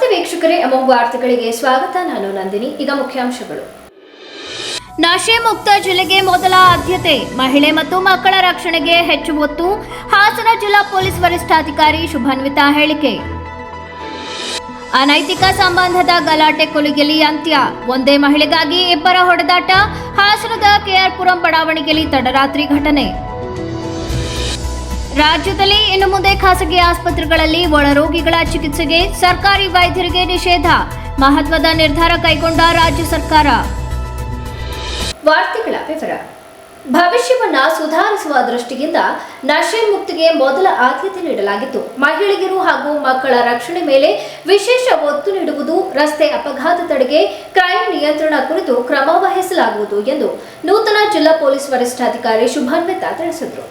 ನಮಸ್ತೆ ವೀಕ್ಷಕರೇ, ಅಮೋಘ ವಾರ್ತೆಗಳಿಗೆ ಸ್ವಾಗತ. ನಾನು ನಂದಿನಿ. ಈಗ ಮುಖ್ಯಾಂಶಗಳು. ನಶೆ ಮುಕ್ತ ಜಿಲ್ಲೆಗೆ ಮೊದಲ ಆದ್ಯತೆ, ಮಹಿಳೆ ಮತ್ತು ಮಕ್ಕಳ ರಕ್ಷಣೆಗೆ ಹೆಚ್ಚು ಒತ್ತು. ಹಾಸನ ಜಿಲ್ಲಾ ಪೊಲೀಸ್ ವರಿಷ್ಠಾಧಿಕಾರಿ ಶುಭಾನ್ವಿತಾ ಹೇಳಿಕೆ. ಅನೈತಿಕ ಸಂಬಂಧದ ಗಲಾಟೆ ಕೊಲೆಯಲ್ಲಿ ಅಂತ್ಯ, ಒಂದೇ ಮಹಿಳೆಗಾಗಿ ಇಬ್ಬರ ಹೊಡೆದಾಟ. ಹಾಸನದ ಕೆಆರ್ ಪುರಂ ಬಡಾವಣೆಯಲ್ಲಿ ತಡರಾತ್ರಿ ಘಟನೆ. ರಾಜ್ಯದಲ್ಲಿ ಇನ್ನು ಮುಂದೆ ಖಾಸಗಿ ಆಸ್ಪತ್ರೆಗಳಲ್ಲಿ ಒಳರೋಗಿಗಳ ಚಿಕಿತ್ಸೆಗೆ ಸರ್ಕಾರಿ ವೈದ್ಯರಿಗೆ ನಿಷೇಧ, ಮಹತ್ವದ ನಿರ್ಧಾರ ಕೈಗೊಂಡ ರಾಜ್ಯ ಸರ್ಕಾರ. ವಾರ್ತೆಗಳ ವಿವರ. ಭವಿಷ್ಯವನ್ನ ಸುಧಾರಿಸುವ ದೃಷ್ಟಿಯಿಂದ ನಶೆ ಮುಕ್ತಿಗೆ ಮೊದಲ ಆದ್ಯತೆ ನೀಡಲಾಗಿತ್ತು. ಮಹಿಳೆಯರು ಹಾಗೂ ಮಕ್ಕಳ ರಕ್ಷಣೆ ಮೇಲೆ ವಿಶೇಷ ಒತ್ತು ನೀಡುವುದು, ರಸ್ತೆ ಅಪಘಾತ ತಡೆಗೆ ಕ್ರೈಂ ನಿಯಂತ್ರಣ ಕುರಿತು ಕ್ರಮ ವಹಿಸಲಾಗುವುದು ಎಂದು ನೂತನ ಜಿಲ್ಲಾ ಪೊಲೀಸ್ ವರಿಷ್ಠಾಧಿಕಾರಿ ಶುಭಾನ್ವಿತಾ ತಿಳಿಸಿದರು.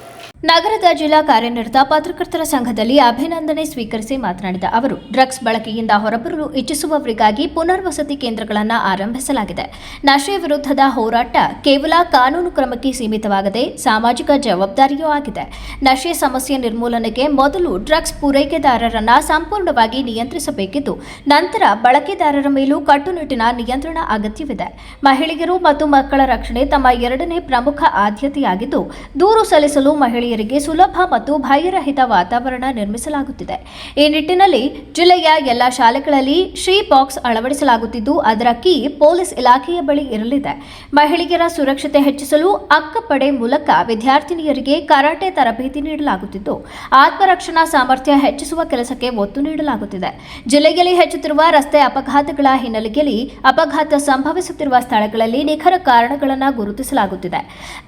ನಗರದ ಜಿಲ್ಲಾ ಕಾರ್ಯನಿರತ ಪತ್ರಕರ್ತರ ಸಂಘದಲ್ಲಿ ಅಭಿನಂದನೆ ಸ್ವೀಕರಿಸಿ ಮಾತನಾಡಿದ ಅವರು, ಡ್ರಗ್ಸ್ ಬಳಕೆಯಿಂದ ಹೊರಬರಲು ಇಚ್ಛಿಸುವವರಿಗಾಗಿ ಪುನರ್ವಸತಿ ಕೇಂದ್ರಗಳನ್ನು ಆರಂಭಿಸಲಾಗಿದೆ. ನಶೆ ವಿರುದ್ಧದ ಹೋರಾಟ ಕೇವಲ ಕಾನೂನು ಕ್ರಮಕ್ಕೆ ಸೀಮಿತವಾಗದೆ ಸಾಮಾಜಿಕ ಜವಾಬ್ದಾರಿಯೂ ಆಗಿದೆ. ನಶೆ ಸಮಸ್ಯೆ ನಿರ್ಮೂಲನೆಗೆ ಮೊದಲು ಡ್ರಗ್ಸ್ ಪೂರೈಕೆದಾರರನ್ನು ಸಂಪೂರ್ಣವಾಗಿ ನಿಯಂತ್ರಿಸಬೇಕಿದ್ದು, ನಂತರ ಬಳಕೆದಾರರ ಮೇಲೂ ಕಟ್ಟುನಿಟ್ಟಿನ ನಿಯಂತ್ರಣ ಅಗತ್ಯವಿದೆ. ಮಹಿಳೆಯರು ಮತ್ತು ಮಕ್ಕಳ ರಕ್ಷಣೆ ತಮ್ಮ ಎರಡನೇ ಪ್ರಮುಖ ಆದ್ಯತೆಯಾಗಿದ್ದು, ದೂರು ಸಲ್ಲಿಸಲು ಮಹಿಳೆಯರಿಗೆ ಸುಲಭ ಮತ್ತು ಭಯರಹಿತ ವಾತಾವರಣ ನಿರ್ಮಿಸಲಾಗುತ್ತಿದೆ. ಈ ನಿಟ್ಟಿನಲ್ಲಿ ಜಿಲ್ಲೆಯ ಎಲ್ಲ ಶಾಲೆಗಳಲ್ಲಿ ಶೀ ಬಾಕ್ಸ್ ಅಳವಡಿಸಲಾಗುತ್ತಿದ್ದು, ಅದರ ಕೀ ಪೊಲೀಸ್ ಇಲಾಖೆಯ ಬಳಿ ಇರಲಿದೆ. ಮಹಿಳೆಯರ ಸುರಕ್ಷತೆ ಹೆಚ್ಚಿಸಲು ಅಕ್ಕಪಡೆ ಮೂಲಕ ವಿದ್ಯಾರ್ಥಿನಿಯರಿಗೆ ಕರಾಟೆ ತರಬೇತಿ ನೀಡಲಾಗುತ್ತಿದ್ದು, ಆತ್ಮರಕ್ಷಣಾ ಸಾಮರ್ಥ್ಯ ಹೆಚ್ಚಿಸುವ ಕೆಲಸಕ್ಕೆ ಒತ್ತು ನೀಡಲಾಗುತ್ತಿದೆ. ಜಿಲ್ಲೆಯಲ್ಲಿ ಹೆಚ್ಚುತ್ತಿರುವ ರಸ್ತೆ ಅಪಘಾತಗಳ ಹಿನ್ನೆಲೆಯಲ್ಲಿ ಅಪಘಾತ ಸಂಭವಿಸುತ್ತಿರುವ ಸ್ಥಳಗಳಲ್ಲಿ ನಿಖರ ಕಾರಣಗಳನ್ನು ಗುರುತಿಸಲಾಗುತ್ತಿದೆ.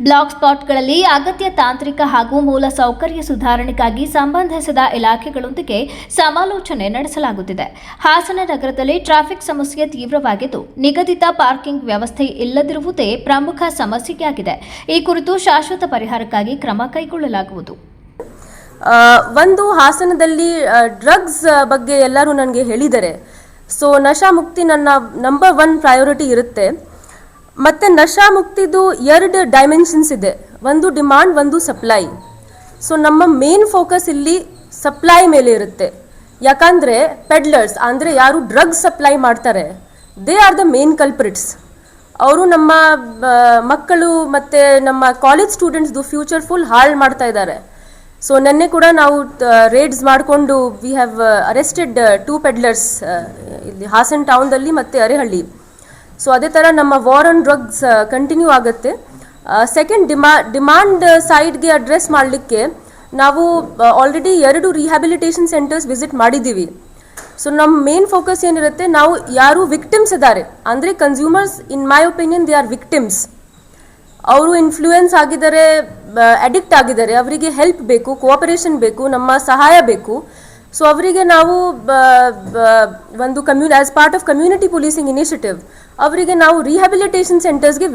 ಬ್ಲಾಕ್ ಸ್ಪಾಟ್ಗಳಲ್ಲಿ ಅಗತ್ಯ ತಾಂತ್ರಿಕ ಹಾಗೂ ಮೂಲ ಸೌಕರ್ಯ ಸುಧಾರಣೆಗಾಗಿ ಸಂಬಂಧಿಸಿದ ಇಲಾಖೆಗಳೊಂದಿಗೆ ಸಮಾಲೋಚನೆ ನಡೆಸಲಾಗುತ್ತಿದೆ. ಹಾಸನ ನಗರದಲ್ಲಿ ಟ್ರಾಫಿಕ್ ಸಮಸ್ಯೆ ತೀವ್ರವಾಗಿದ್ದು, ನಿಗದಿತ ಪಾರ್ಕಿಂಗ್ ವ್ಯವಸ್ಥೆ ಇಲ್ಲದಿರುವುದೇ ಪ್ರಮುಖ ಸಮಸ್ಯೆಯಾಗಿದೆ. ಈ ಕುರಿತು ಶಾಶ್ವತ ಪರಿಹಾರಕ್ಕಾಗಿ ಕ್ರಮ ಕೈಗೊಳ್ಳಲಾಗುವುದು. ಒಂದು, ಹಾಸನದಲ್ಲಿ ಡ್ರಗ್ಸ್ ಬಗ್ಗೆ ಎಲ್ಲರೂ ನನಗೆ ಹೇಳಿದ್ದಾರೆ. ಸೊ ನಶಾ ಮುಕ್ತಿ ನನ್ನ ನಂಬರ್ 1 ಪ್ರಯಾರಿಟಿ ಇರುತ್ತೆ. ಮತ್ತು ನಶಾ ಮುಕ್ತಿದು 2 ಡೈಮೆನ್ಷನ್ಸ್ ಇದೆ, ಒಂದು ಡಿಮಾಂಡ್, ಒಂದು ಸಪ್ಲೈ. ಸೊ ನಮ್ಮ ಮೇನ್ ಫೋಕಸ್ ಇಲ್ಲಿ ಸಪ್ಲೈ ಮೇಲೆ ಇರುತ್ತೆ. ಯಾಕಂದರೆ ಪೆಡ್ಲರ್ಸ್ ಅಂದರೆ ಯಾರು ಡ್ರಗ್ಸ್ ಸಪ್ಲೈ ಮಾಡ್ತಾರೆ, they are the main culprits. ಅವರು ನಮ್ಮ ಮಕ್ಕಳು ಮತ್ತು ನಮ್ಮ ಕಾಲೇಜ್ ಸ್ಟೂಡೆಂಟ್ಸ್ದು ಫ್ಯೂಚರ್ ಫುಲ್ ಹಾಳು ಮಾಡ್ತಾ ಇದ್ದಾರೆ. ಸೊ ನೆನ್ನೆ ಕೂಡ ನಾವು ರೇಡ್ಸ್ ಮಾಡಿಕೊಂಡು ವಿ ಹ್ಯಾವ್ ಅರೆಸ್ಟೆಡ್ 2 ಪೆಡ್ಲರ್ಸ್ ಇಲ್ಲಿ ಹಾಸನ್ ಟೌನ್ದಲ್ಲಿ ಮತ್ತು ಅರೆಹಳ್ಳಿ. ಸೊ ಅದೇ ಥರ ನಮ್ಮ ವಾರ್ ಆನ್ ಡ್ರಗ್ಸ್ ಕಂಟಿನ್ಯೂ ಆಗುತ್ತೆ. ಸೆಕೆಂಡ್, ಡಿಮಾಂಡ್ ಸೈಡ್ಗೆ ಅಡ್ರೆಸ್ ಮಾಡಲಿಕ್ಕೆ ನಾವು ಆಲ್ರೆಡಿ 2 ರಿಹ್ಯಾಬಿಲಿಟೇಷನ್ ಸೆಂಟರ್ಸ್ ವಿಸಿಟ್ ಮಾಡಿದ್ದೀವಿ. ಸೊ ನಮ್ಮ ಮೇನ್ ಫೋಕಸ್ ಏನಿರುತ್ತೆ, ನಾವು ಯಾರು ವಿಕ್ಟಿಮ್ಸ್ ಇದ್ದಾರೆ ಅಂದರೆ consumers, in my opinion they are victims. ಅವರು ಇನ್ಫ್ಲೂಯೆನ್ಸ್ ಆಗಿದ್ದಾರೆ, ಅಡಿಕ್ಟ್ ಆಗಿದ್ದಾರೆ, ಅವರಿಗೆ ಹೆಲ್ಪ್ ಬೇಕು, ಕೋಆಪರೇಷನ್ ಬೇಕು, ನಮ್ಮ ಸಹಾಯ ಬೇಕು. ಸೊ ಅವರಿಗೆ ನಾವು ಒಂದು as part of community policing initiative ಅವರಿಗೆ ನಾವು ರಿಹ್ಯಾಬಿಲಿಟೇಷನ್ ಸೆಂಟರ್ಸ್ಗೆ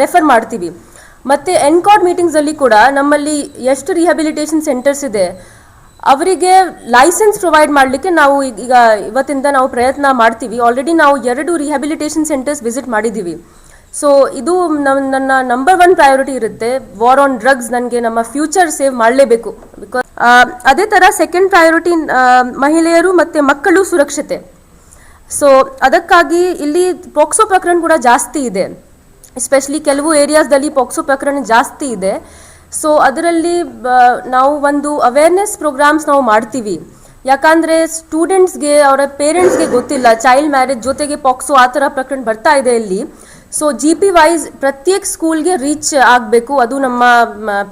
ರೆಫರ್ ಮಾಡ್ತೀವಿ. ಮತ್ತು ಎನ್ಕಾರ್ಡ್ ಮೀಟಿಂಗ್ಸಲ್ಲಿ ಕೂಡ ನಮ್ಮಲ್ಲಿ ಎಷ್ಟು ರಿಹ್ಯಾಬಿಲಿಟೇಷನ್ ಸೆಂಟರ್ಸ್ ಇದೆ ಅವರಿಗೆ ಲೈಸೆನ್ಸ್ ಪ್ರೊವೈಡ್ ಮಾಡಲಿಕ್ಕೆ ನಾವು ಈಗ ಇವತ್ತಿಂದ ನಾವು ಪ್ರಯತ್ನ ಮಾಡ್ತೀವಿ. ಆಲ್ರೆಡಿ ನಾವು 2 ರಿಹ್ಯಾಬಿಲಿಟೇಷನ್ ಸೆಂಟರ್ಸ್ ವಿಸಿಟ್ ಮಾಡಿದ್ದೀವಿ. ಸೊ ಇದು ನನ್ನ ನಂಬರ್ 1 ಪ್ರಯಾರಿಟಿ ಇರುತ್ತೆ. ವಾರ್ ಆನ್ ಡ್ರಗ್ಸ್, ನನಗೆ ನಮ್ಮ ಫ್ಯೂಚರ್ ಸೇವ್ ಮಾಡಲೇಬೇಕು. ಬಿಕಾಸ್ ಅದೇ ಥರ ಸೆಕೆಂಡ್ ಪ್ರಯಾರಿಟಿ ಮಹಿಳೆಯರು ಮತ್ತು ಮಕ್ಕಳು ಸುರಕ್ಷತೆ. ಸೊ ಅದಕ್ಕಾಗಿ ಇಲ್ಲಿ ಪೋಕ್ಸೋ ಪ್ರಕರಣ ಕೂಡ ಜಾಸ್ತಿ ಇದೆ. ಎಸ್ಪೆಷಲಿ ಕೆಲವು ಏರಿಯಾಸ್ದಲ್ಲಿ ಪೋಕ್ಸೋ ಪ್ರಕರಣ ಜಾಸ್ತಿ ಇದೆ. ಸೊ ಅದರಲ್ಲಿ ನಾವು ಒಂದು ಅವೇರ್ನೆಸ್ ಪ್ರೋಗ್ರಾಮ್ಸ್ ನಾವು ಮಾಡ್ತೀವಿ. ಯಾಕಂದರೆ ಸ್ಟೂಡೆಂಟ್ಸ್ಗೆ ಅವರ ಪೇರೆಂಟ್ಸ್ಗೆ ಗೊತ್ತಿಲ್ಲ, ಚೈಲ್ಡ್ ಮ್ಯಾರೇಜ್ ಜೊತೆಗೆ ಪೋಕ್ಸೋ ಆ ಥರ ಪ್ರಕರಣ ಬರ್ತಾ ಇದೆ ಇಲ್ಲಿ. ಸೊ GP ವೈಸ್ ಪ್ರತ್ಯೇಕ ಸ್ಕೂಲ್ಗೆ ರೀಚ್ ಆಗಬೇಕು, ಅದು ನಮ್ಮ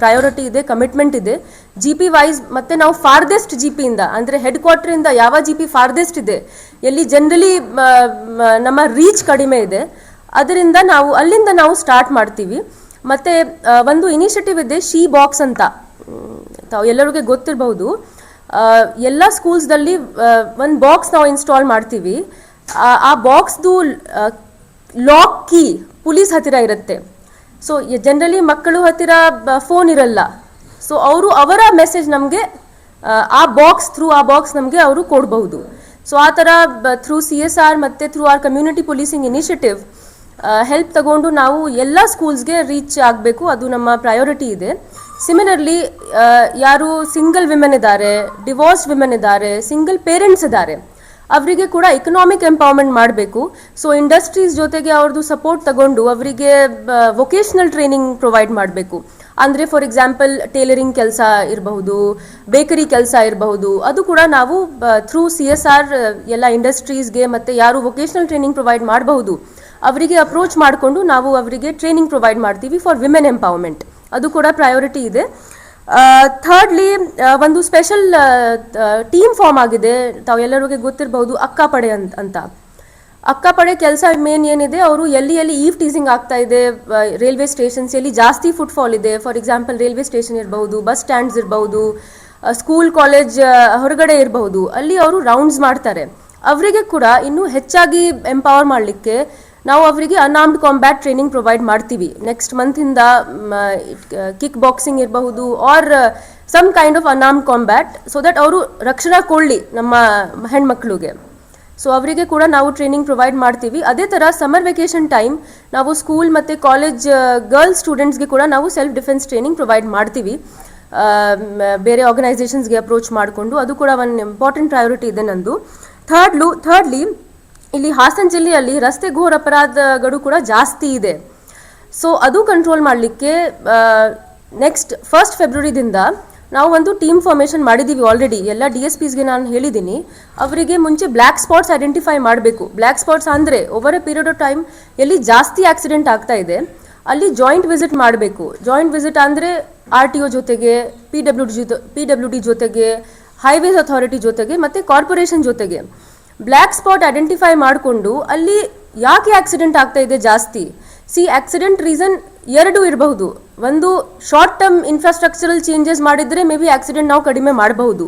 ಪ್ರಯಾರಿಟಿ ಇದೆ, ಕಮಿಟ್ಮೆಂಟ್ ಇದೆ. GP ವೈಸ್ ಮತ್ತು ನಾವು ಫಾರ್ದೆಸ್ಟ್ GPಯಿಂದ ಅಂದರೆ ಹೆಡ್ ಕ್ವಾರ್ಟರಿಂದ ಯಾವ GP ಫಾರ್ದೆಸ್ಟ್ ಇದೆ, ಎಲ್ಲಿ ಜನರಲಿ ನಮ್ಮ ರೀಚ್ ಕಡಿಮೆ ಇದೆ, ಅದರಿಂದ ಅಲ್ಲಿಂದ ನಾವು ಸ್ಟಾರ್ಟ್ ಮಾಡ್ತೀವಿ. ಮತ್ತು ಒಂದು ಇನಿಷಿಯೇಟಿವ್ ಇದೆ, ಶೀ ಬಾಕ್ಸ್ ಅಂತ, ತಾವು ಎಲ್ಲರಿಗೂ ಗೊತ್ತಿರಬಹುದು. ಎಲ್ಲ ಸ್ಕೂಲ್ಸ್ದಲ್ಲಿ ಒಂದು ಬಾಕ್ಸ್ ನಾವು ಇನ್ಸ್ಟಾಲ್ ಮಾಡ್ತೀವಿ. ಆ ಬಾಕ್ಸ್ದು ಲಾಕ್ ಕೀ ಪೊಲೀಸ್ ಹತ್ತಿರ ಇರುತ್ತೆ. ಸೊ ಜನರಲಿ ಮಕ್ಕಳು ಹತ್ತಿರ ಫೋನ್ ಇರಲ್ಲ. ಸೊ ಅವರ ಮೆಸೇಜ್ ನಮಗೆ ಆ ಬಾಕ್ಸ್ ನಮಗೆ ಅವರು ಕೊಡಬಹುದು. ಸೊ ಆ ಥರ ಥ್ರೂ CSR ಮತ್ತು through our community policing initiative help ತಗೊಂಡು ನಾವು ಎಲ್ಲ ಸ್ಕೂಲ್ಸ್ಗೆ ರೀಚ್ ಆಗಬೇಕು, ಅದು ನಮ್ಮ ಪ್ರಯಾರಿಟಿ ಇದೆ. ಸಿಮಿಲರ್ಲಿ ಯಾರು ಸಿಂಗಲ್ ವಿಮೆನ್ ಇದ್ದಾರೆ, ಡಿವೋರ್ಸ್ ವಿಮೆನ್ ಇದ್ದಾರೆ, ಸಿಂಗಲ್ ಪೇರೆಂಟ್ಸ್ ಇದ್ದಾರೆ, ಅವರಿಗೆ ಕೂಡ ಎಕನಾಮಿಕ್ ಎಂಪವರ್ಮೆಂಟ್ ಮಾಡಬೇಕು. ಸೊ ಇಂಡಸ್ಟ್ರೀಸ್ ಜೊತೆಗೆ ಅವ್ರದ್ದು ಸಪೋರ್ಟ್ ತಗೊಂಡು ಅವರಿಗೆ ವೊಕೇಶನಲ್ ಟ್ರೈನಿಂಗ್ ಪ್ರೊವೈಡ್ ಮಾಡಬೇಕು. ಅಂದರೆ ಫಾರ್ ಎಕ್ಸಾಂಪಲ್ ಟೇಲರಿಂಗ್ ಕೆಲಸ ಇರಬಹುದು, ಬೇಕರಿ ಕೆಲಸ ಇರಬಹುದು, ಅದು ಕೂಡ ನಾವು ಥ್ರೂ CSR ಎಲ್ಲ ಇಂಡಸ್ಟ್ರೀಸ್ಗೆ ಮತ್ತು ಯಾರು ವೊಕೇಶನಲ್ ಟ್ರೈನಿಂಗ್ ಪ್ರೊವೈಡ್ ಮಾಡಬಹುದು ಅವರಿಗೆ ಅಪ್ರೋಚ್ ಮಾಡಿಕೊಂಡು ನಾವು ಅವರಿಗೆ ಟ್ರೈನಿಂಗ್ ಪ್ರೊವೈಡ್ ಮಾಡ್ತೀವಿ ಫಾರ್ ವಿಮೆನ್ ಎಂಪವರ್ಮೆಂಟ್. ಅದು ಕೂಡ ಪ್ರಯಾರಿಟಿ ಇದೆ. ಥರ್ಡ್ಲಿ, ಒಂದು ಸ್ಪೆಷಲ್ ಟೀಮ್ ಫಾರ್ಮ್ ಆಗಿದೆ. ತಾವು ಎಲ್ಲರಿಗೂ ಗೊತ್ತಿರಬಹುದು ಅಕ್ಕಾಪಡೆ ಅಂತ. ಅಕ್ಕಾಪಡೆ ಕೆಲಸ ಮೇನ್ ಏನಿದೆ, ಅವರು ಎಲ್ಲಿ ಈವ್ ಟೀಸಿಂಗ್ ಆಗ್ತಾ ಇದೆ, ರೈಲ್ವೆ ಸ್ಟೇಷನ್ಸ್ ಎಲ್ಲಿ ಜಾಸ್ತಿ ಫುಟ್ಫಾಲ್ ಇದೆ, ಫಾರ್ ಎಕ್ಸಾಂಪಲ್ ರೈಲ್ವೆ ಸ್ಟೇಷನ್ ಇರಬಹುದು, ಬಸ್ ಸ್ಟ್ಯಾಂಡ್ಸ್ ಇರಬಹುದು, ಸ್ಕೂಲ್ ಕಾಲೇಜ್ ಹೊರಗಡೆ ಇರಬಹುದು, ಅಲ್ಲಿ ಅವರು ರೌಂಡ್ಸ್ ಮಾಡ್ತಾರೆ. ಅವರಿಗೆ ಕೂಡ ಇನ್ನೂ ಹೆಚ್ಚಾಗಿ ಎಂಪವರ್ ಮಾಡಲಿಕ್ಕೆ ನಾವು ಅವರಿಗೆ ಅನ್ಆರ್ಮ್ಡ್ ಕಾಂಬ್ಯಾಟ್ ಟ್ರೈನಿಂಗ್ ಪ್ರೊವೈಡ್ ಮಾಡ್ತೀವಿ. ನೆಕ್ಸ್ಟ್ ಮಂತಿಂದ ಕಿಕ್ ಬಾಕ್ಸಿಂಗ್ ಇರಬಹುದು or some kind of unarmed combat, so that ಅವರು ರಕ್ಷಣಾ ಕೊಳ್ಳಿ ನಮ್ಮ ಹೆಣ್ಮಕ್ಳಿಗೆ. ಸೊ ಅವರಿಗೆ ಕೂಡ ನಾವು ಟ್ರೈನಿಂಗ್ ಪ್ರೊವೈಡ್ ಮಾಡ್ತೀವಿ. ಅದೇ ಥರ ಸಮ್ಮರ್ ವೆಕೇಷನ್ ಟೈಮ್ ನಾವು ಸ್ಕೂಲ್ ಮತ್ತು ಕಾಲೇಜ್ ಗರ್ಲ್ಸ್ ಸ್ಟೂಡೆಂಟ್ಸ್ಗೆ ಕೂಡ ನಾವು ಸೆಲ್ಫ್ ಡಿಫೆನ್ಸ್ ಟ್ರೈನಿಂಗ್ ಪ್ರೊವೈಡ್ ಮಾಡ್ತೀವಿ, ಬೇರೆ ಆರ್ಗನೈಸೇಷನ್ಸ್ಗೆ ಅಪ್ರೋಚ್ ಮಾಡಿಕೊಂಡು. ಅದು ಕೂಡ ಒಂದು ಇಂಪಾರ್ಟೆಂಟ್ ಪ್ರಯಾರಿಟಿ ಇದೆ ನಂದು. ಥರ್ಡ್ಲಿ, ಇಲ್ಲಿ ಹಾಸನ ಜಿಲ್ಲೆಯಲ್ಲಿ ರಸ್ತೆ ಘೋರ ಅಪರಾಧಗಳು ಕೂಡ ಜಾಸ್ತಿ ಇದೆ. ಸೊ ಅದು ಕಂಟ್ರೋಲ್ ಮಾಡಲಿಕ್ಕೆ ನೆಕ್ಸ್ಟ್ 1 ಫೆಬ್ರವರಿದಿಂದ ನಾವು ಒಂದು ಟೀಮ್ ಫಾರ್ಮೇಷನ್ ಮಾಡಿದ್ದೀವಿ ಆಲ್ರೆಡಿ. ಎಲ್ಲ DSPsಗೆ ನಾನು ಹೇಳಿದ್ದೀನಿ, ಅವರಿಗೆ ಮುಂಚೆ ಬ್ಲ್ಯಾಕ್ ಸ್ಪಾಟ್ಸ್ ಐಡೆಂಟಿಫೈ ಮಾಡಬೇಕು. ಬ್ಲ್ಯಾಕ್ ಸ್ಪಾಟ್ಸ್ ಅಂದರೆ over A period of time ಎಲ್ಲಿ ಜಾಸ್ತಿ ಆಕ್ಸಿಡೆಂಟ್ ಆಗ್ತಾ ಇದೆ ಅಲ್ಲಿ ಜಾಯಿಂಟ್ ವಿಸಿಟ್ ಮಾಡಬೇಕು. ಜಾಯಿಂಟ್ ವಿಸಿಟ್ ಅಂದರೆ RTO ಜೊತೆಗೆ, PWD ಜೊತೆಗೆ, ಹೈವೇಸ್ ಅಥಾರಿಟಿ ಜೊತೆಗೆ ಮತ್ತು ಕಾರ್ಪೊರೇಷನ್ ಜೊತೆಗೆ ಬ್ಲ್ಯಾಕ್ ಸ್ಪಾಟ್ ಐಡೆಂಟಿಫೈ ಮಾಡಿಕೊಂಡು ಅಲ್ಲಿ ಯಾಕೆ ಆಕ್ಸಿಡೆಂಟ್ ಆಗ್ತಾ ಇದೆ ಜಾಸ್ತಿ. ಆಕ್ಸಿಡೆಂಟ್ ರೀಸನ್ 2 ಇರಬಹುದು. ಒಂದು ಶಾರ್ಟ್ ಟರ್ಮ್ ಇನ್ಫ್ರಾಸ್ಟ್ರಕ್ಚರಲ್ ಚೇಂಜಸ್ ಮಾಡಿದರೆ ಮೇ ಬಿ ಆಕ್ಸಿಡೆಂಟ್ ನಾವು ಕಡಿಮೆ ಮಾಡಬಹುದು.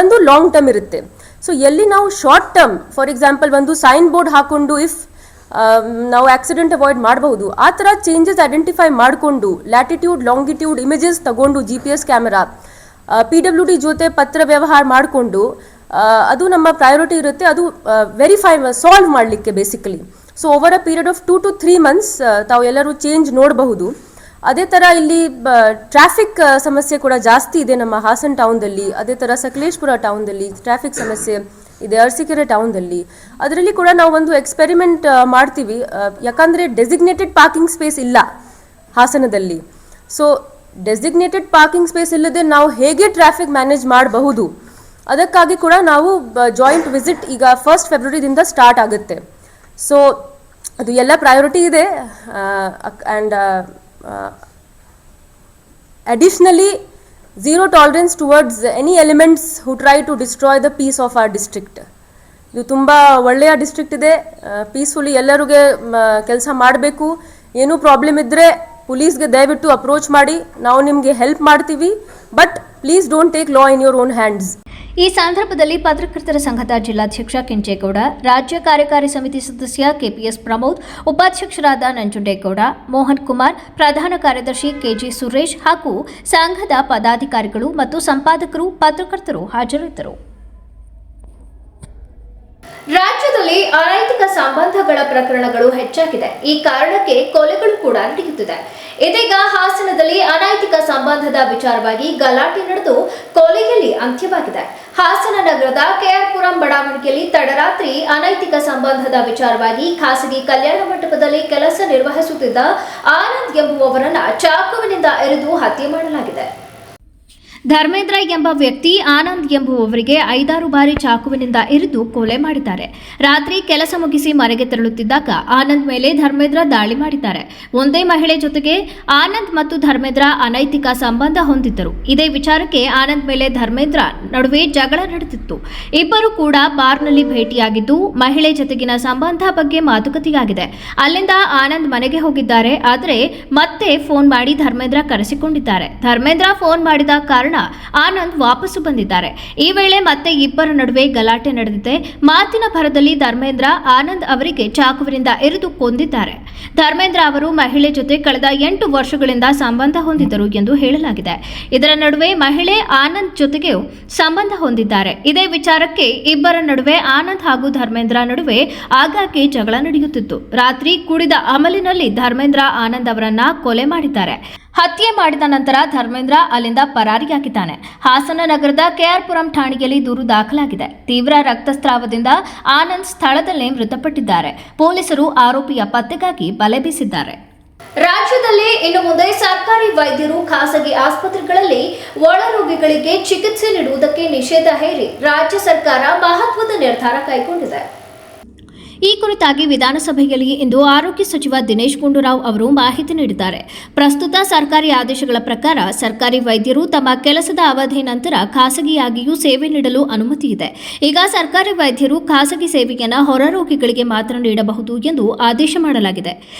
ಒಂದು ಲಾಂಗ್ ಟರ್ಮ್ ಇರುತ್ತೆ. ಸೊ ಎಲ್ಲಿ ನಾವು ಶಾರ್ಟ್ ಟರ್ಮ್, ಫಾರ್ ಎಕ್ಸಾಂಪಲ್ ಒಂದು ಸೈನ್ ಬೋರ್ಡ್ ಹಾಕೊಂಡು ಇಫ್ ನಾವು ಆಕ್ಸಿಡೆಂಟ್ ಅವಾಯ್ಡ್ ಮಾಡಬಹುದು, ಆ ಥರ ಚೇಂಜಸ್ ಐಡೆಂಟಿಫೈ ಮಾಡಿಕೊಂಡು ಲ್ಯಾಟಿಟ್ಯೂಡ್ ಲಾಂಗಿಟ್ಯೂಡ್ ಇಮೇಜಸ್ ತಗೊಂಡು GPS ಕ್ಯಾಮೆರಾ, PWD ಜೊತೆ ಪತ್ರ ವ್ಯವಹಾರ ಮಾಡಿಕೊಂಡು ಅದು ನಮ್ಮ ಪ್ರಯಾರಿಟಿ ಇರುತ್ತೆ. ಅದು ಸಾಲ್ವ್ ಮಾಡಲಿಕ್ಕೆ basically. So over a period of 2 to 3 months ತಾವು ಎಲ್ಲರೂ ಚೇಂಜ್ ನೋಡಬಹುದು. ಅದೇ ಥರ ಇಲ್ಲಿ ಟ್ರಾಫಿಕ್ ಸಮಸ್ಯೆ ಕೂಡ ಜಾಸ್ತಿ ಇದೆ ನಮ್ಮ ಹಾಸನ್ ಟೌನ್ದಲ್ಲಿ. ಅದೇ ಥರ ಸಕಲೇಶ್ಪುರ ಟೌನ್ದಲ್ಲಿ ಟ್ರಾಫಿಕ್ ಸಮಸ್ಯೆ ಇದೆ, ಅರಸೀಕೆರೆ ಟೌನ್ದಲ್ಲಿ. ಅದರಲ್ಲಿ ಕೂಡ ನಾವು ಒಂದು ಎಕ್ಸ್ಪೆರಿಮೆಂಟ್ ಮಾಡ್ತೀವಿ. ಯಾಕಂದರೆ ಡೆಸಿಗ್ನೇಟೆಡ್ ಪಾರ್ಕಿಂಗ್ ಸ್ಪೇಸ್ ಇಲ್ಲ ಹಾಸನದಲ್ಲಿ. ಸೊ ಡೆಸಿಗ್ನೇಟೆಡ್ ಪಾರ್ಕಿಂಗ್ ಸ್ಪೇಸ್ ಇಲ್ಲದೆ ನಾವು ಹೇಗೆ ಟ್ರಾಫಿಕ್ ಮ್ಯಾನೇಜ್ ಮಾಡಬಹುದು, ಅದಕ್ಕಾಗಿ ಕೂಡ ನಾವು ಜಾಯಿಂಟ್ ವಿಸಿಟ್ ಈಗ 1 ಫೆಬ್ರವರಿದಿಂದ ಸ್ಟಾರ್ಟ್ ಆಗುತ್ತೆ. ಸೊ ಅದು ಎಲ್ಲ ಪ್ರಯಾರಿಟಿ ಇದೆ. And additionally zero tolerance towards any elements who try to destroy the peace of our district. ಇದು ತುಂಬ ಒಳ್ಳೆಯ ಡಿಸ್ಟ್ರಿಕ್ಟ್ ಇದೆ. ಪೀಸ್ಫುಲಿ ಎಲ್ಲರಿಗೆ ಕೆಲಸ ಮಾಡಬೇಕು. ಏನೂ ಪ್ರಾಬ್ಲಮ್ ಇದ್ದರೆ ಪೊಲೀಸ್ಗೆ ದಯವಿಟ್ಟು ಅಪ್ರೋಚ್ ಮಾಡಿ, ನಾವು ನಿಮಗೆ ಹೆಲ್ಪ್ ಮಾಡ್ತೀವಿ. But please don't take law in your own hands. ಈ ಸಂದರ್ಭದಲ್ಲಿ ಪತ್ರಕರ್ತರ ಸಂಘದ ಜಿಲ್ಲಾಧ್ಯಕ್ಷ ಕೆಂಚೇಗೌಡ, ರಾಜ್ಯ ಕಾರ್ಯಕಾರಿ ಸಮಿತಿ ಸದಸ್ಯ KPS ಪ್ರಮೋದ್, ಉಪಾಧ್ಯಕ್ಷರಾದ ನಂಜುಂಡೇಗೌಡ, ಮೋಹನ್ ಕುಮಾರ್, ಪ್ರಧಾನ ಕಾರ್ಯದರ್ಶಿ KG ಸುರೇಶ್ ಹಾಗೂ ಸಂಘದ ಪದಾಧಿಕಾರಿಗಳು ಮತ್ತು ಸಂಪಾದಕರು, ಪತ್ರಕರ್ತರು ಹಾಜರಿದ್ದರು. ರಾಜ್ಯದಲ್ಲಿ ಅನೈತಿಕ ಸಂಬಂಧಗಳ ಪ್ರಕರಣಗಳು ಹೆಚ್ಚಾಗಿದೆ. ಈ ಕಾರಣಕ್ಕೆ ಕೊಲೆಗಳು ಕೂಡ ನಡೆಯುತ್ತಿದೆ. ಇದೀಗ ಹಾಸನದಲ್ಲಿ ಅನೈತಿಕ ಸಂಬಂಧದ ವಿಚಾರವಾಗಿ ಗಲಾಟೆ ನಡೆದು ಕೊಲೆಯಲ್ಲಿ ಅಂತ್ಯವಾಗಿದೆ. ಹಾಸನ ನಗರದ KR ಪುರಂ ಬಡಾವಣೆಯಲ್ಲಿ ತಡರಾತ್ರಿ ಅನೈತಿಕ ಸಂಬಂಧದ ವಿಚಾರವಾಗಿ ಖಾಸಗಿ ಕಲ್ಯಾಣ ಮಂಟಪದಲ್ಲಿ ಕೆಲಸ ನಿರ್ವಹಿಸುತ್ತಿದ್ದ ಆನಂದ್ ಎಂಬುವವರನ್ನ ಚಾಕುವಿನಿಂದ ಇರಿದು ಹತ್ಯೆ ಮಾಡಲಾಗಿದೆ. ಧರ್ಮೇಂದ್ರ ಎಂಬ ವ್ಯಕ್ತಿ ಆನಂದ್ ಎಂಬುವವರಿಗೆ 5-6 ಬಾರಿ ಚಾಕುವಿನಿಂದ ಇರಿದು ಕೊಲೆ ಮಾಡಿದ್ದಾರೆ. ರಾತ್ರಿ ಕೆಲಸ ಮುಗಿಸಿ ಮನೆಗೆ ತೆರಳುತ್ತಿದ್ದಾಗ ಆನಂದ್ ಮೇಲೆ ಧರ್ಮೇಂದ್ರ ದಾಳಿ ಮಾಡಿದ್ದಾರೆ. ಒಂದೇ ಮಹಿಳೆ ಜೊತೆಗೆ ಆನಂದ್ ಮತ್ತು ಧರ್ಮೇಂದ್ರ ಅನೈತಿಕ ಸಂಬಂಧ ಹೊಂದಿದ್ದರು. ಇದೇ ವಿಚಾರಕ್ಕೆ ಆನಂದ್ ಮೇಲೆ ಧರ್ಮೇಂದ್ರ ನಡುವೆ ಜಗಳ ನಡೆದಿತ್ತು. ಇಬ್ಬರು ಕೂಡ ಬಾರ್ನಲ್ಲಿ ಭೇಟಿಯಾಗಿದ್ದು ಮಹಿಳೆ ಜೊತೆಗಿನ ಸಂಬಂಧ ಬಗ್ಗೆ ಮಾತುಕತೆಯಾಗಿದೆ. ಅಲ್ಲಿಂದ ಆನಂದ್ ಮನೆಗೆ ಹೋಗಿದ್ದಾರೆ. ಆದರೆ ಮತ್ತೆ ಫೋನ್ ಮಾಡಿ ಧರ್ಮೇಂದ್ರ ಕರೆಸಿಕೊಂಡಿದ್ದಾರೆ. ಧರ್ಮೇಂದ್ರ ಫೋನ್ ಮಾಡಿದ ಕಾರಣ ಆನಂದ್ ವಾಪಸ್ಸು ಬಂದಿದ್ದಾರೆ. ಈ ವೇಳೆ ಮತ್ತೆ ಇಬ್ಬರ ನಡುವೆ ಗಲಾಟೆ ನಡೆದಿದೆ. ಮಾತಿನ ಭರದಲ್ಲಿ ಧರ್ಮೇಂದ್ರ ಆನಂದ್ ಅವರಿಗೆ ಚಾಕುವಿನಿಂದ ಇರಿದು ಕೊಂದಿದ್ದಾರೆ. ಧರ್ಮೇಂದ್ರ ಅವರು ಮಹಿಳೆ ಜೊತೆ ಕಳೆದ 8 ವರ್ಷಗಳಿಂದ ಸಂಬಂಧ ಹೊಂದಿದ್ದರು ಎಂದು ಹೇಳಲಾಗಿದೆ. ಇದರ ನಡುವೆ ಮಹಿಳೆ ಆನಂದ್ ಜೊತೆಗೆ ಸಂಬಂಧ ಹೊಂದಿದ್ದಾರೆ. ಇದೇ ವಿಚಾರಕ್ಕೆ ಇಬ್ಬರ ನಡುವೆ ಆನಂದ್ ಹಾಗೂ ಧರ್ಮೇಂದ್ರ ನಡುವೆ ಆಗಾಗ್ಗೆ ಜಗಳ ನಡೆಯುತ್ತಿತ್ತು. ರಾತ್ರಿ ಕುಡಿದ ಅಮಲಿನಲ್ಲಿ ಧರ್ಮೇಂದ್ರ ಆನಂದ್ ಅವರನ್ನ ಕೊಲೆ ಮಾಡಿದ್ದಾರೆ. ಹತ್ಯೆ ಮಾಡಿದ ನಂತರ ಧರ್ಮೇಂದ್ರ ಅಲ್ಲಿಂದ ಪರಾರಿಯಾಗಿದ್ದಾನೆ. ಹಾಸನ ನಗರದ ಕೆಆರ್ಪುರಂ ಠಾಣೆಯಲ್ಲಿ ದೂರು ದಾಖಲಾಗಿದೆ. ತೀವ್ರ ರಕ್ತಸ್ರಾವದಿಂದ ಆನಂದ್ ಸ್ಥಳದಲ್ಲೇ ಮೃತಪಟ್ಟಿದ್ದಾರೆ. ಪೊಲೀಸರು ಆರೋಪಿಯ ಪತ್ತೆಗಾಗಿ ಬಲೆ ಬೀಸಿದ್ದಾರೆ. ರಾಜ್ಯದಲ್ಲಿ ಇನ್ನು ಮುಂದೆ ಸರ್ಕಾರಿ ವೈದ್ಯರು ಖಾಸಗಿ ಆಸ್ಪತ್ರೆಗಳಲ್ಲಿ ಒಳರೋಗಿಗಳಿಗೆ ಚಿಕಿತ್ಸೆ ನೀಡುವುದಕ್ಕೆ ನಿಷೇಧ ಹೇರಿ ರಾಜ್ಯ ಸರ್ಕಾರ ಮಹತ್ವದ ನಿರ್ಧಾರ ಕೈಗೊಂಡಿದೆ. ಈ ಕುರಿತಾಗಿ ವಿಧಾನಸಭೆಯಲ್ಲಿ ಇಂದು ಆರೋಗ್ಯ ಸಚಿವ ದಿನೇಶ್ ಗುಂಡೂರಾವ್ ಅವರು ಮಾಹಿತಿ ನೀಡಿದ್ದಾರೆ. ಪ್ರಸ್ತುತ ಸರ್ಕಾರಿ ಆದೇಶಗಳ ಪ್ರಕಾರ ಸರ್ಕಾರಿ ವೈದ್ಯರು ತಮ್ಮ ಕೆಲಸದ ಅವಧಿ ನಂತರ ಖಾಸಗಿಯಾಗಿಯೂ ಸೇವೆ ನೀಡಲು ಅನುಮತಿ ಇದೆ. ಈಗ ಸರ್ಕಾರಿ ವೈದ್ಯರು ಖಾಸಗಿ ಸೇವೆಯನ್ನು ಹೊರರೋಗಿಗಳಿಗೆ ಮಾತ್ರ ನೀಡಬಹುದು ಎಂದು ಆದೇಶ ಮಾಡಲಾಗಿದೆ.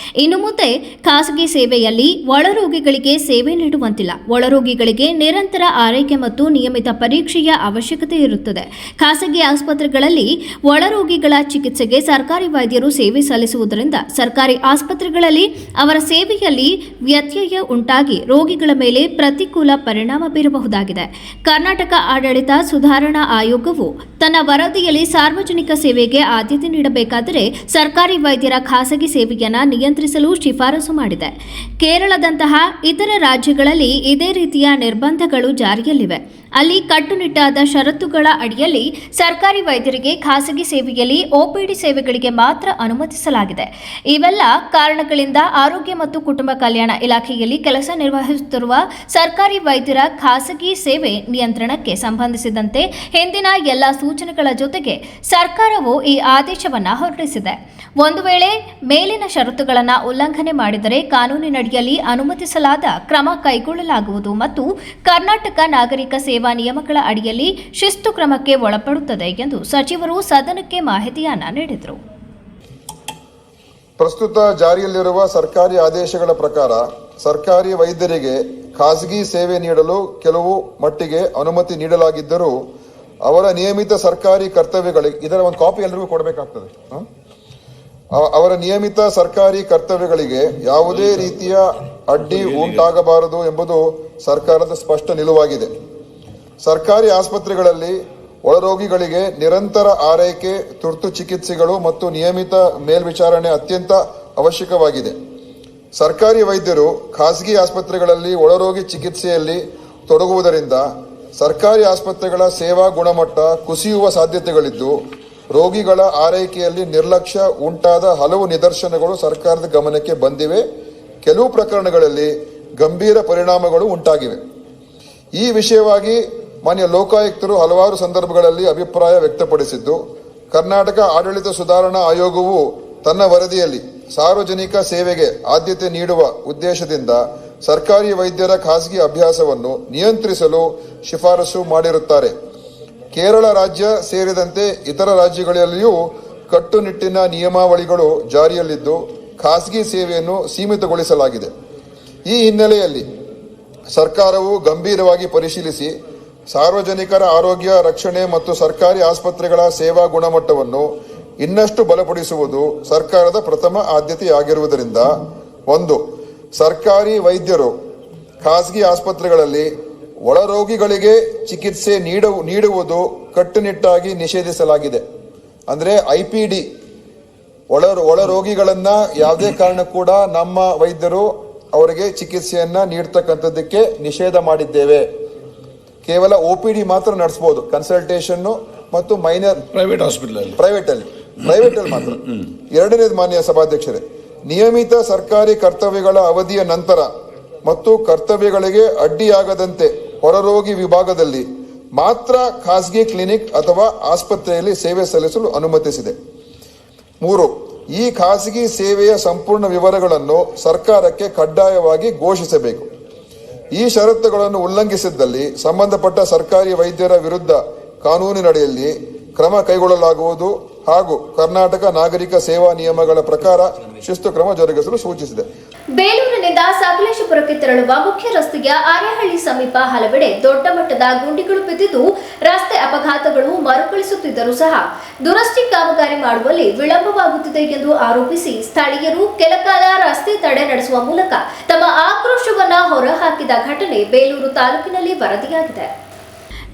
ಇನ್ನು ಮುಂದೆ ಖಾಸಗಿ ಸೇವೆಯಲ್ಲಿ ಒಳರೋಗಿಗಳಿಗೆ ಸೇವೆ ನೀಡುವಂತಿಲ್ಲ. ಒಳರೋಗಿಗಳಿಗೆ ನಿರಂತರ ಆರೈಕೆ ಮತ್ತು ನಿಯಮಿತ ಪರೀಕ್ಷೆಯ ಅವಶ್ಯಕತೆ ಇರುತ್ತದೆ. ಖಾಸಗಿ ಆಸ್ಪತ್ರೆಗಳಲ್ಲಿ ಒಳರೋಗಿಗಳ ಚಿಕಿತ್ಸೆಗೆ ಸರ್ಕಾರಿ ವೈದ್ಯರು ಸೇವೆ ಸಲ್ಲಿಸುವುದರಿಂದ ಸರ್ಕಾರಿ ಆಸ್ಪತ್ರೆಗಳಲ್ಲಿ ಅವರ ಸೇವೆಯಲ್ಲಿ ವ್ಯತ್ಯಯ ಉಂಟಾಗಿ ರೋಗಿಗಳ ಮೇಲೆ ಪ್ರತಿಕೂಲ ಪರಿಣಾಮ ಬೀರಬಹುದಾಗಿದೆ. ಕರ್ನಾಟಕ ಆಡಳಿತ ಸುಧಾರಣಾ ಆಯೋಗವು ತನ್ನ ವರದಿಯಲ್ಲಿ ಸಾರ್ವಜನಿಕ ಸೇವೆಗೆ ಆದ್ಯತೆ ನೀಡಬೇಕಾದರೆ ಸರ್ಕಾರಿ ವೈದ್ಯರ ಖಾಸಗಿ ಸೇವೆಯನ್ನು ನಿಯಂತ್ರಿಸಲು ಶಿಫಾರಸು ಮಾಡಿದೆ. ಕೇರಳದಂತಹ ಇತರ ರಾಜ್ಯಗಳಲ್ಲಿ ಇದೇ ರೀತಿಯ ನಿರ್ಬಂಧಗಳು ಜಾರಿಯಲ್ಲಿವೆ. ಅಲ್ಲಿ ಕಟ್ಟುನಿಟ್ಟಾದ ಷರತ್ತುಗಳ ಅಡಿಯಲ್ಲಿ ಸರ್ಕಾರಿ ವೈದ್ಯರಿಗೆ ಖಾಸಗಿ ಸೇವೆಯಲ್ಲಿ ಒಪಿಡಿ ಸೇವೆಗಳಿಗೆ ಮಾತ್ರ ಅನುಮತಿಸಲಾಗಿದೆ. ಇವೆಲ್ಲ ಕಾರಣಗಳಿಂದ ಆರೋಗ್ಯ ಮತ್ತು ಕುಟುಂಬ ಕಲ್ಯಾಣ ಇಲಾಖೆಯಲ್ಲಿ ಕೆಲಸ ನಿರ್ವಹಿಸುತ್ತಿರುವ ಸರ್ಕಾರಿ ವೈದ್ಯರ ಖಾಸಗಿ ಸೇವೆ ನಿಯಂತ್ರಣಕ್ಕೆ ಸಂಬಂಧಿಸಿದಂತೆ ಹಿಂದಿನ ಎಲ್ಲ ಸೂಚನೆಗಳ ಜೊತೆಗೆ ಸರ್ಕಾರವು ಈ ಆದೇಶವನ್ನು ಹೊರಡಿಸಿದೆ. ಒಂದು ವೇಳೆ ಮೇಲಿನ ಷರತ್ತುಗಳನ್ನು ಉಲ್ಲಂಘನೆ ಮಾಡಿದರೆ ಕಾನೂನಿನಡಿಯಲ್ಲಿ ಅನುಮತಿಸಲಾದ ಕ್ರಮ ಕೈಗೊಳ್ಳಲಾಗುವುದು ಮತ್ತು ಕರ್ನಾಟಕ ನಾಗರಿಕ ಸೇವಾ ನಿಯಮಗಳ ಅಡಿಯಲ್ಲಿ ಶಿಸ್ತು ಕ್ರಮಕ್ಕೆ ಒಳಪಡುತ್ತದೆ ಎಂದು ಸಚಿವರು ಸದನಕ್ಕೆ ಮಾಹಿತಿಯನ್ನ ನೀಡಿದರು. ಪ್ರಸ್ತುತ ಜಾರಿಯಲ್ಲಿರುವ ಸರ್ಕಾರಿ ಆದೇಶಗಳ ಪ್ರಕಾರ ಸರ್ಕಾರಿ ವೈದ್ಯರಿಗೆ ಖಾಸಗಿ ಸೇವೆ ನೀಡಲು ಕೆಲವು ಮಟ್ಟಿಗೆ ಅನುಮತಿ ನೀಡಲಾಗಿದ್ದರೂ ಅವರ ನಿಯಮಿತ ಸರ್ಕಾರಿ ಕರ್ತವ್ಯಗಳಿಗೆ ಇದರ ಒಂದು ಕಾಪಿ ಎಲ್ಲರಿಗೂ ಕೊಡಬೇಕಾಗ್ತದೆ. ಅವರ ನಿಯಮಿತ ಸರ್ಕಾರಿ ಕರ್ತವ್ಯಗಳಿಗೆ ಯಾವುದೇ ರೀತಿಯ ಅಡ್ಡಿ ಉಂಟಾಗಬಾರದು ಎಂಬುದು ಸರ್ಕಾರದ ಸ್ಪಷ್ಟ ನಿಲುವಾಗಿದೆ. ಸರ್ಕಾರಿ ಆಸ್ಪತ್ರೆಗಳಲ್ಲಿ ಒಳರೋಗಿಗಳಿಗೆ ನಿರಂತರ ಆರೈಕೆ, ತುರ್ತು ಚಿಕಿತ್ಸೆಗಳು ಮತ್ತು ನಿಯಮಿತ ಮೇಲ್ವಿಚಾರಣೆ ಅತ್ಯಂತ ಅವಶ್ಯಕವಾಗಿದೆ. ಸರ್ಕಾರಿ ವೈದ್ಯರು ಖಾಸಗಿ ಆಸ್ಪತ್ರೆಗಳಲ್ಲಿ ಒಳರೋಗಿ ಚಿಕಿತ್ಸೆಯಲ್ಲಿ ತೊಡಗುವುದರಿಂದ ಸರ್ಕಾರಿ ಆಸ್ಪತ್ರೆಗಳ ಸೇವಾ ಗುಣಮಟ್ಟ ಕುಸಿಯುವ ಸಾಧ್ಯತೆಗಳಿದ್ದು ರೋಗಿಗಳ ಆರೈಕೆಯಲ್ಲಿ ನಿರ್ಲಕ್ಷ್ಯ ಉಂಟಾದ ಹಲವು ನಿದರ್ಶನಗಳು ಸರ್ಕಾರದ ಗಮನಕ್ಕೆ ಬಂದಿವೆ. ಕೆಲವು ಪ್ರಕರಣಗಳಲ್ಲಿ ಗಂಭೀರ ಪರಿಣಾಮಗಳು ಉಂಟಾಗಿವೆ. ಈ ವಿಷಯವಾಗಿ ಮಾನ್ಯ ಲೋಕಾಯುಕ್ತರು ಹಲವಾರು ಸಂದರ್ಭಗಳಲ್ಲಿ ಅಭಿಪ್ರಾಯ ವ್ಯಕ್ತಪಡಿಸಿದ್ದು, ಕರ್ನಾಟಕ ಆಡಳಿತ ಸುಧಾರಣಾ ಆಯೋಗವು ತನ್ನ ವರದಿಯಲ್ಲಿ ಸಾರ್ವಜನಿಕ ಸೇವೆಗೆ ಆದ್ಯತೆ ನೀಡುವ ಉದ್ದೇಶದಿಂದ ಸರ್ಕಾರಿ ವೈದ್ಯರ ಖಾಸಗಿ ಅಭ್ಯಾಸವನ್ನು ನಿಯಂತ್ರಿಸಲು ಶಿಫಾರಸು ಮಾಡಿರುತ್ತಾರೆ. ಕೇರಳ ರಾಜ್ಯ ಸೇರಿದಂತೆ ಇತರ ರಾಜ್ಯಗಳಲ್ಲಿಯೂ ಕಟ್ಟುನಿಟ್ಟಿನ ನಿಯಮಾವಳಿಗಳು ಜಾರಿಯಲ್ಲಿದ್ದು ಖಾಸಗಿ ಸೇವೆಯನ್ನು ಸೀಮಿತಗೊಳಿಸಲಾಗಿದೆ. ಈ ಹಿನ್ನೆಲೆಯಲ್ಲಿ ಸರ್ಕಾರವು ಗಂಭೀರವಾಗಿ ಪರಿಶೀಲಿಸಿ ಸಾರ್ವಜನಿಕರ ಆರೋಗ್ಯ ರಕ್ಷಣೆ ಮತ್ತು ಸರ್ಕಾರಿ ಆಸ್ಪತ್ರೆಗಳ ಸೇವಾ ಗುಣಮಟ್ಟವನ್ನು ಇನ್ನಷ್ಟು ಬಲಪಡಿಸುವುದು ಸರ್ಕಾರದ ಪ್ರಥಮ ಆದ್ಯತೆಯಾಗಿರುವುದರಿಂದ 1. ಸರ್ಕಾರಿ ವೈದ್ಯರು ಖಾಸಗಿ ಆಸ್ಪತ್ರೆಗಳಲ್ಲಿ ಒಳರೋಗಿಗಳಿಗೆ ಚಿಕಿತ್ಸೆ ನೀಡುವುದು ಕಟ್ಟುನಿಟ್ಟಾಗಿ ನಿಷೇಧಿಸಲಾಗಿದೆ. ಅಂದರೆ IPD ಒಳರೋಗಿಗಳನ್ನ ಯಾವುದೇ ಕಾರಣ ಕೂಡ ನಮ್ಮ ವೈದ್ಯರು ಅವರಿಗೆ ಚಿಕಿತ್ಸೆಯನ್ನ ನೀಡ್ತಕ್ಕಂಥದ್ದಕ್ಕೆ ನಿಷೇಧ ಮಾಡಿದ್ದೇವೆ. ಕೇವಲ OPD ಮಾತ್ರ ನಡೆಸಬಹುದು, ಕನ್ಸಲ್ಟೇಷನ್ ಮತ್ತು ಮೈನರ್ ಪ್ರೈವೇಟ್ ಅಲ್ಲಿ ಮಾತ್ರ. ಎರಡನೇದು ಮಾನ್ಯ ಸಭಾಧ್ಯಕ್ಷರೇ, ನಿಯಮಿತ ಸರ್ಕಾರಿ ಕರ್ತವ್ಯಗಳ ಅವಧಿಯ ನಂತರ ಮತ್ತು ಕರ್ತವ್ಯಗಳಿಗೆ ಅಡ್ಡಿಯಾಗದಂತೆ ಹೊರರೋಗಿ ವಿಭಾಗದಲ್ಲಿ ಮಾತ್ರ ಖಾಸಗಿ ಕ್ಲಿನಿಕ್ ಅಥವಾ ಆಸ್ಪತ್ರೆಯಲ್ಲಿ ಸೇವೆ ಸಲ್ಲಿಸಲು ಅನುಮತಿಸಿದೆ. 3. ಈ ಖಾಸಗಿ ಸೇವೆಯ ಸಂಪೂರ್ಣ ವಿವರಗಳನ್ನು ಸರ್ಕಾರಕ್ಕೆ ಕಡ್ಡಾಯವಾಗಿ ಘೋಷಿಸಬೇಕು. ಈ ಷರತ್ತುಗಳನ್ನು ಉಲ್ಲಂಘಿಸಿದ್ದಲ್ಲಿ ಸಂಬಂಧಪಟ್ಟ ಸರ್ಕಾರಿ ವೈದ್ಯರ ವಿರುದ್ಧ ಕಾನೂನಿನಡಿಯಲ್ಲಿ ಕ್ರಮ ಕೈಗೊಳ್ಳಲಾಗುವುದು ಹಾಗೂ ಕರ್ನಾಟಕ ನಾಗರಿಕ ಸೇವಾ ನಿಯಮಗಳ ಪ್ರಕಾರ ಶಿಸ್ತು ಕ್ರಮ ಜರುಗಿಸಲು ಸೂಚಿಸಿದೆ. ಬೇಲೂರಿನಿಂದ ಸಕಲೇಶಪುರಕ್ಕೆ ತೆರಳುವ ಮುಖ್ಯ ರಸ್ತೆಯ ಅರೆಹಳ್ಳಿ ಸಮೀಪ ಹಲವೆಡೆ ದೊಡ್ಡ ಮಟ್ಟದ ಗುಂಡಿಗಳು ಬಿದ್ದಿದ್ದು ರಸ್ತೆ ಅಪಘಾತಗಳು ಮರುಕಳಿಸುತ್ತಿದ್ದರೂ ಸಹ ದುರಸ್ತಿ ಕಾಮಗಾರಿ ಮಾಡುವಲ್ಲಿ ವಿಳಂಬವಾಗುತ್ತಿದೆ ಎಂದು ಆರೋಪಿಸಿ ಸ್ಥಳೀಯರು ಕೆಲಕಾಲ ರಸ್ತೆ ತಡೆ ನಡೆಸುವ ಮೂಲಕ ತಮ್ಮ ಆಕ್ರೋಶವನ್ನ ಹೊರಹಾಕಿದ ಘಟನೆ ಬೇಲೂರು ತಾಲೂಕಿನಲ್ಲಿ ವರದಿಯಾಗಿದೆ.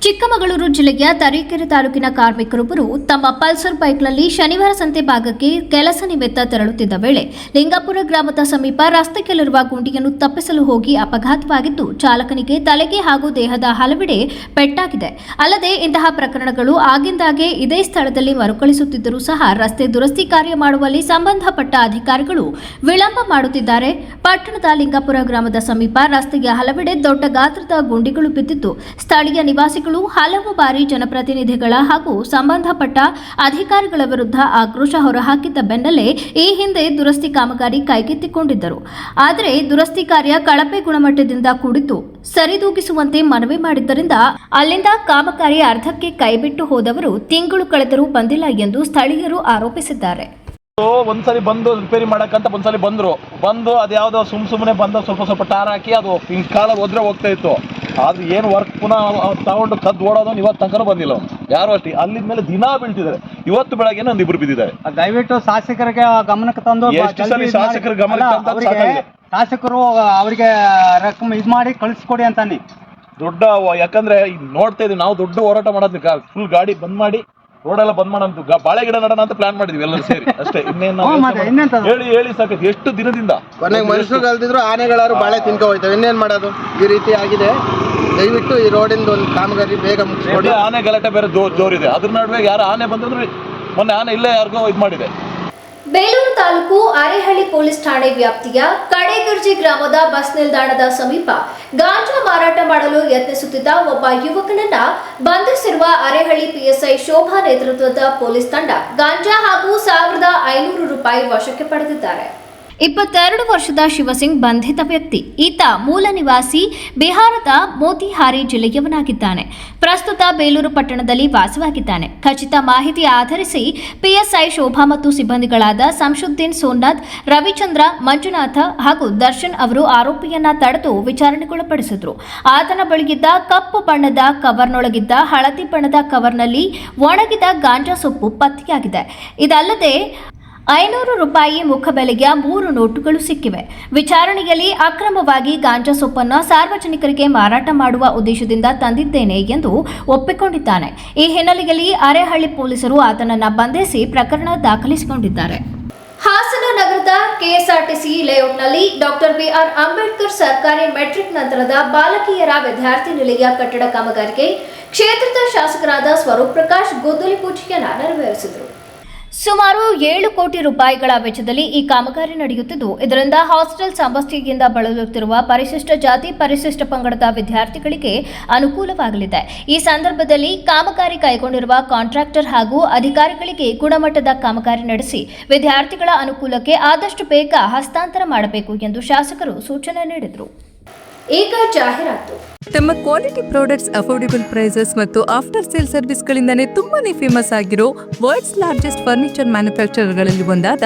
ಚಿಕ್ಕಮಗಳೂರು ಜಿಲ್ಲೆಯ ತರೀಕೆರೆ ತಾಲೂಕಿನ ಕಾರ್ಮಿಕರೊಬ್ಬರು ತಮ್ಮ ಪಲ್ಸರ್ ಬೈಕ್ನಲ್ಲಿ ಶನಿವಾರ ಸಂತೆ ಭಾಗಕ್ಕೆ ಕೆಲಸ ನಿಮಿತ್ತ ತೆರಳುತ್ತಿದ್ದ ವೇಳೆ ಲಿಂಗಾಪುರ ಗ್ರಾಮದ ಸಮೀಪ ರಸ್ತೆಯಲ್ಲಿರುವ ಗುಂಡಿಯನ್ನು ತಪ್ಪಿಸಲು ಹೋಗಿ ಅಪಘಾತವಾಗಿದ್ದು ಚಾಲಕನಿಗೆ ತಲೆಗೆ ಹಾಗೂ ದೇಹದ ಹಲವೆಡೆ ಪೆಟ್ಟಾಗಿದೆ. ಅಲ್ಲದೆ ಇಂತಹ ಪ್ರಕರಣಗಳು ಆಗಿಂದಾಗೆ ಇದೇ ಸ್ಥಳದಲ್ಲಿ ಮರುಕಳಿಸುತ್ತಿದ್ದರೂ ಸಹ ರಸ್ತೆ ದುರಸ್ತಿ ಕಾರ್ಯ ಮಾಡುವಲ್ಲಿ ಸಂಬಂಧಪಟ್ಟ ಅಧಿಕಾರಿಗಳು ವಿಳಂಬ ಮಾಡುತ್ತಿದ್ದಾರೆ. ಪಟ್ಟಣದ ಲಿಂಗಾಪುರ ಗ್ರಾಮದ ಸಮೀಪ ರಸ್ತೆಯ ಹಲವೆಡೆ ದೊಡ್ಡ ಗಾತ್ರದ ಗುಂಡಿಗಳು ಬಿದ್ದಿದ್ದು ಸ್ಥಳೀಯ ನಿವಾಸಿಗಳು ಹಲವು ಬಾರಿ ಜನಪ್ರತಿನಿಧಿಗಳ ಹಾಗೂ ಸಂಬಂಧಪಟ್ಟ ಅಧಿಕಾರಿಗಳ ವಿರುದ್ಧ ಆಕ್ರೋಶ ಹೊರಹಾಕಿದ್ದ ಬೆನ್ನಲ್ಲೇ ಈ ಹಿಂದೆ ದುರಸ್ತಿ ಕಾಮಗಾರಿ ಕೈಗೆತ್ತಿಕೊಂಡಿದ್ದರು. ಆದರೆ ದುರಸ್ತಿ ಕಾರ್ಯ ಕಳಪೆ ಗುಣಮಟ್ಟದಿಂದ ಕೂಡಿದ್ದು ಸರಿದೂಗಿಸುವಂತೆ ಮನವಿ ಮಾಡಿದ್ದರಿಂದ ಅಲ್ಲಿಂದ ಕಾಮಗಾರಿ ಅರ್ಧಕ್ಕೆ ಕೈಬಿಟ್ಟು ಹೋದವರು ತಿಂಗಳು ಕಳೆದರೂ ಬಂದಿಲ್ಲ ಎಂದು ಸ್ಥಳೀಯರು ಆರೋಪಿಸಿದ್ದಾರೆ. ಒಂದ್ಸಲಿ ಬಂದು ರಿಪೇರಿ ಮಾಡಕ್ಕಂತ ಒಂದ್ಸಲಿ ಬಂದು ಅದ್ಯಾವುದೋ ಸುಮ್ಮನೆ ಬಂದ ಸ್ವಲ್ಪ ಟಾರ್ ಹಾಕಿ ಅದು ಕಾಲಲ್ಲಿ ಹೋದ್ರೆ ಹೋಗ್ತಾ ಇತ್ತು. ಆದ್ರೆ ಏನು ವರ್ಕ್ ಪುನಃ ತಗೊಂಡು ಕದ್ದು ಓಡೋದು ಇವತ್ತು ತನಕ ಬಂದಿಲ್ಲ. ಯಾರು ಅಷ್ಟೇ ಅಲ್ಲಿಂದ ಮೇಲೆ ದಿನ ಬೀಳ್ತಿದ್ದಾರೆ. ಇವತ್ತು ಬೆಳಗ್ಗೆ ಒಂದು ಇಬ್ರು ಬಿದ್ದಿದ್ದಾರೆ. ದಯವಿಟ್ಟು ಶಾಸಕರಿಗೆ ಗಮನಕ್ಕೆ ತಂದು ಎಷ್ಟು ಸಲ ಶಾಸಕರ ಗಮನಕ್ಕೆ ಶಾಸಕರು ಅವರಿಗೆ ರಕಮ್ ಇದು ಮಾಡಿ ಕಳಿಸ್ಕೊಡಿ ಅಂತಾನೆ ದೊಡ್ಡ, ಯಾಕಂದ್ರೆ ನೋಡ್ತಾ ಇದೀವಿ ನಾವು ದೊಡ್ಡ ಹೋರಾಟ ಮಾಡೋದು. ಫುಲ್ ಗಾಡಿ ಬಂದ್ ಮಾಡಿ ರೋಡೆಲ್ಲ ಬಂದ್ ಮಾಡಂತ ಬಾಳೆ ಗಿಡ ನಡೋಣ ಅಂತ ಪ್ಲಾನ್ ಮಾಡಿದ್ವಿ ಎಲ್ಲರೂ ಸೇರಿ ಅಷ್ಟೇ. ಹೇಳಿ ಸಾಕೈತಿ. ಎಷ್ಟು ದಿನದಿಂದ ಕೊನೆಗೆ ಮನುಷ್ಯರು ಕಲ್ತಿದ್ರು ಆನೆಗಳಾರು ಬಾಳೆ ತಿನ್ಕೊ ಹೋಯ್ತವೆ. ಇನ್ನೇನ್ ಮಾಡೋದು? ಈ ರೀತಿ ಆಗಿದೆ. ದಯವಿಟ್ಟು ಈ ರೋಡಿಂದ ಒಂದು ಕಾಮಗಾರಿ ಬೇಗ ಮುಗಿಸ್ಕೊಡಿ. ಆನೆ ಗಲಾಟೆ ಬೇರೆ ಜೋರಿದೆ. ಅದ್ರ ನಡುವೆ ಯಾರು ಆನೆ ಬಂದ್ರೆ ಮೊನ್ನೆ ಆನೆ ಇಲ್ಲೇ ಯಾರಿಗೋ ಇದು ಮಾಡಿದೆ. ಬೇಲೂರು ತಾಲೂಕು ಅರೇಹಳ್ಳಿ ಪೊಲೀಸ್ ಠಾಣೆ ವ್ಯಾಪ್ತಿಯ ಕಡೆಗರ್ಜಿ ಗ್ರಾಮದ ಬಸ್ ನಿಲ್ದಾಣದ ಸಮೀಪ ಗಾಂಜಾ ಮಾರಾಟ ಮಾಡಲು ಯತ್ನಿಸುತ್ತಿದ್ದ ಒಬ್ಬ ಯುವಕನನ್ನ ಬಂಧಿಸಿರುವ ಅರೇಹಳ್ಳಿ ಪಿಎಸ್ಐ ಶೋಭಾ ನೇತೃತ್ವದ ಪೊಲೀಸ್ ತಂಡ ಗಾಂಜಾ ಹಾಗೂ 1500 ರೂಪಾಯಿ ವಶಕ್ಕೆ ಪಡೆದಿದ್ದಾರೆ. 22 ವರ್ಷದ ಶಿವಸಿಂಗ್ ಬಂಧಿತ ವ್ಯಕ್ತಿ. ಈತ ಮೂಲ ನಿವಾಸಿ ಬಿಹಾರದ ಮೋತಿಹಾರಿ ಜಿಲ್ಲೆಯವನಾಗಿದ್ದಾನೆ. ಪ್ರಸ್ತುತ ಬೇಲೂರು ಪಟ್ಟಣದಲ್ಲಿ ವಾಸವಾಗಿದ್ದಾನೆ. ಖಚಿತ ಮಾಹಿತಿ ಆಧರಿಸಿ ಪಿಎಸ್ಐ ಶೋಭಾ ಮತ್ತು ಸಿಬ್ಬಂದಿಗಳಾದ ಸಂಶುದ್ದೀನ್ ಸೋನ್ನಾಥ್, ರವಿಚಂದ್ರ, ಮಂಜುನಾಥ ಹಾಗೂ ದರ್ಶನ್ ಅವರು ಆರೋಪಿಯನ್ನ ತಡೆದು ವಿಚಾರಣೆಗೊಳಪಡಿಸಿದ್ರು. ಆತನ ಬಳಿಗಿದ್ದ ಕಪ್ಪು ಬಣ್ಣದ ಕವರ್ನೊಳಗಿದ್ದ ಹಳದಿ ಬಣ್ಣದ ಕವರ್ನಲ್ಲಿ ಒಣಗಿದ ಗಾಂಜಾ ಸೊಪ್ಪು ಪತ್ತೆಯಾಗಿದೆ. ಇದಲ್ಲದೆ 500 ರೂಪಾಯಿ ಮುಖಬೆಲೆಯ 3 ನೋಟುಗಳು ಸಿಕ್ಕಿವೆ. ವಿಚಾರಣೆಯಲ್ಲಿ ಅಕ್ರಮವಾಗಿ ಗಾಂಜಾ ಸೊಪ್ಪನ್ನು ಸಾರ್ವಜನಿಕರಿಗೆ ಮಾರಾಟ ಮಾಡುವ ಉದ್ದೇಶದಿಂದ ತಂದಿದ್ದೇನೆ ಎಂದು ಒಪ್ಪಿಕೊಂಡಿದ್ದಾನೆ. ಈ ಹಿನ್ನೆಲೆಯಲ್ಲಿ ಅರೇಹಳ್ಳಿ ಪೊಲೀಸರು ಆತನನ್ನು ಬಂಧಿಸಿ ಪ್ರಕರಣ ದಾಖಲಿಸಿಕೊಂಡಿದ್ದಾರೆ. ಹಾಸನ ನಗರದ ಕೆಎಸ್ಆರ್ಟಿಸಿ ಲೇಔಟ್ನಲ್ಲಿ ಡಾಕ್ಟರ್ ಬಿಆರ್ ಅಂಬೇಡ್ಕರ್ ಸರ್ಕಾರಿ ಮೆಟ್ರಿಕ್ ನಂತರದ ಬಾಲಕಿಯರ ವಿದ್ಯಾರ್ಥಿ ನಿಲಯ ಕಟ್ಟಡ ಕಾಮಗಾರಿಗೆ ಕ್ಷೇತ್ರದ ಶಾಸಕರಾದ ಸ್ವರೂಪ್ ಪ್ರಕಾಶ್ ಗುದ್ದಲಿ ಪೂಜೆಯನ್ನು ನೆರವೇರಿಸಿದರು. ಸುಮಾರು 7 ಕೋಟಿ ರೂಪಾಯಿಗಳ ವೆಚ್ಚದಲ್ಲಿ ಈ ಕಾಮಗಾರಿ ನಡೆಯುತ್ತಿದ್ದು, ಇದರಿಂದ ಹಾಸ್ಟೆಲ್ ಸಮಸ್ಯೆಯಿಂದ ಬಳಲುತ್ತಿರುವ ಪರಿಶಿಷ್ಟ ಜಾತಿ, ಪರಿಶಿಷ್ಟ ಪಂಗಡದ ವಿದ್ಯಾರ್ಥಿಗಳಿಗೆ ಅನುಕೂಲವಾಗಲಿದೆ. ಈ ಸಂದರ್ಭದಲ್ಲಿ ಕಾಮಗಾರಿ ಕೈಗೊಂಡಿರುವ ಕಾಂಟ್ರಾಕ್ಟರ್ ಹಾಗೂ ಅಧಿಕಾರಿಗಳಿಗೆ ಗುಣಮಟ್ಟದ ಕಾಮಗಾರಿ ನಡೆಸಿ ವಿದ್ಯಾರ್ಥಿಗಳ ಅನುಕೂಲಕ್ಕೆ ಆದಷ್ಟು ಬೇಗ ಹಸ್ತಾಂತರ ಮಾಡಬೇಕು ಎಂದು ಶಾಸಕರು ಸೂಚನೆ ನೀಡಿದರು. ಈಗ ಜಾಹೀರಾತು. ತಮ್ಮ ಕ್ವಾಲಿಟಿ ಪ್ರಾಡಕ್ಟ್ಸ್, ಅಫೋರ್ಡೆಬಲ್ ಪ್ರೈಸಸ್ ಮತ್ತು ಆಫ್ಟರ್ ಸೇಲ್ ಸರ್ವಿಸ್ಗಳಿಂದಾನೇ ತುಂಬಾನೇ ಫೇಮಸ್ ಆಗಿರೋ ವರ್ಲ್ಡ್ಸ್ ಲಾರ್ಜೆಸ್ಟ್ ಫರ್ನಿಚರ್ ಮ್ಯಾನುಫ್ಯಾಕ್ಚರರ್ಗಳಲ್ಲಿ ಒಂದಾದ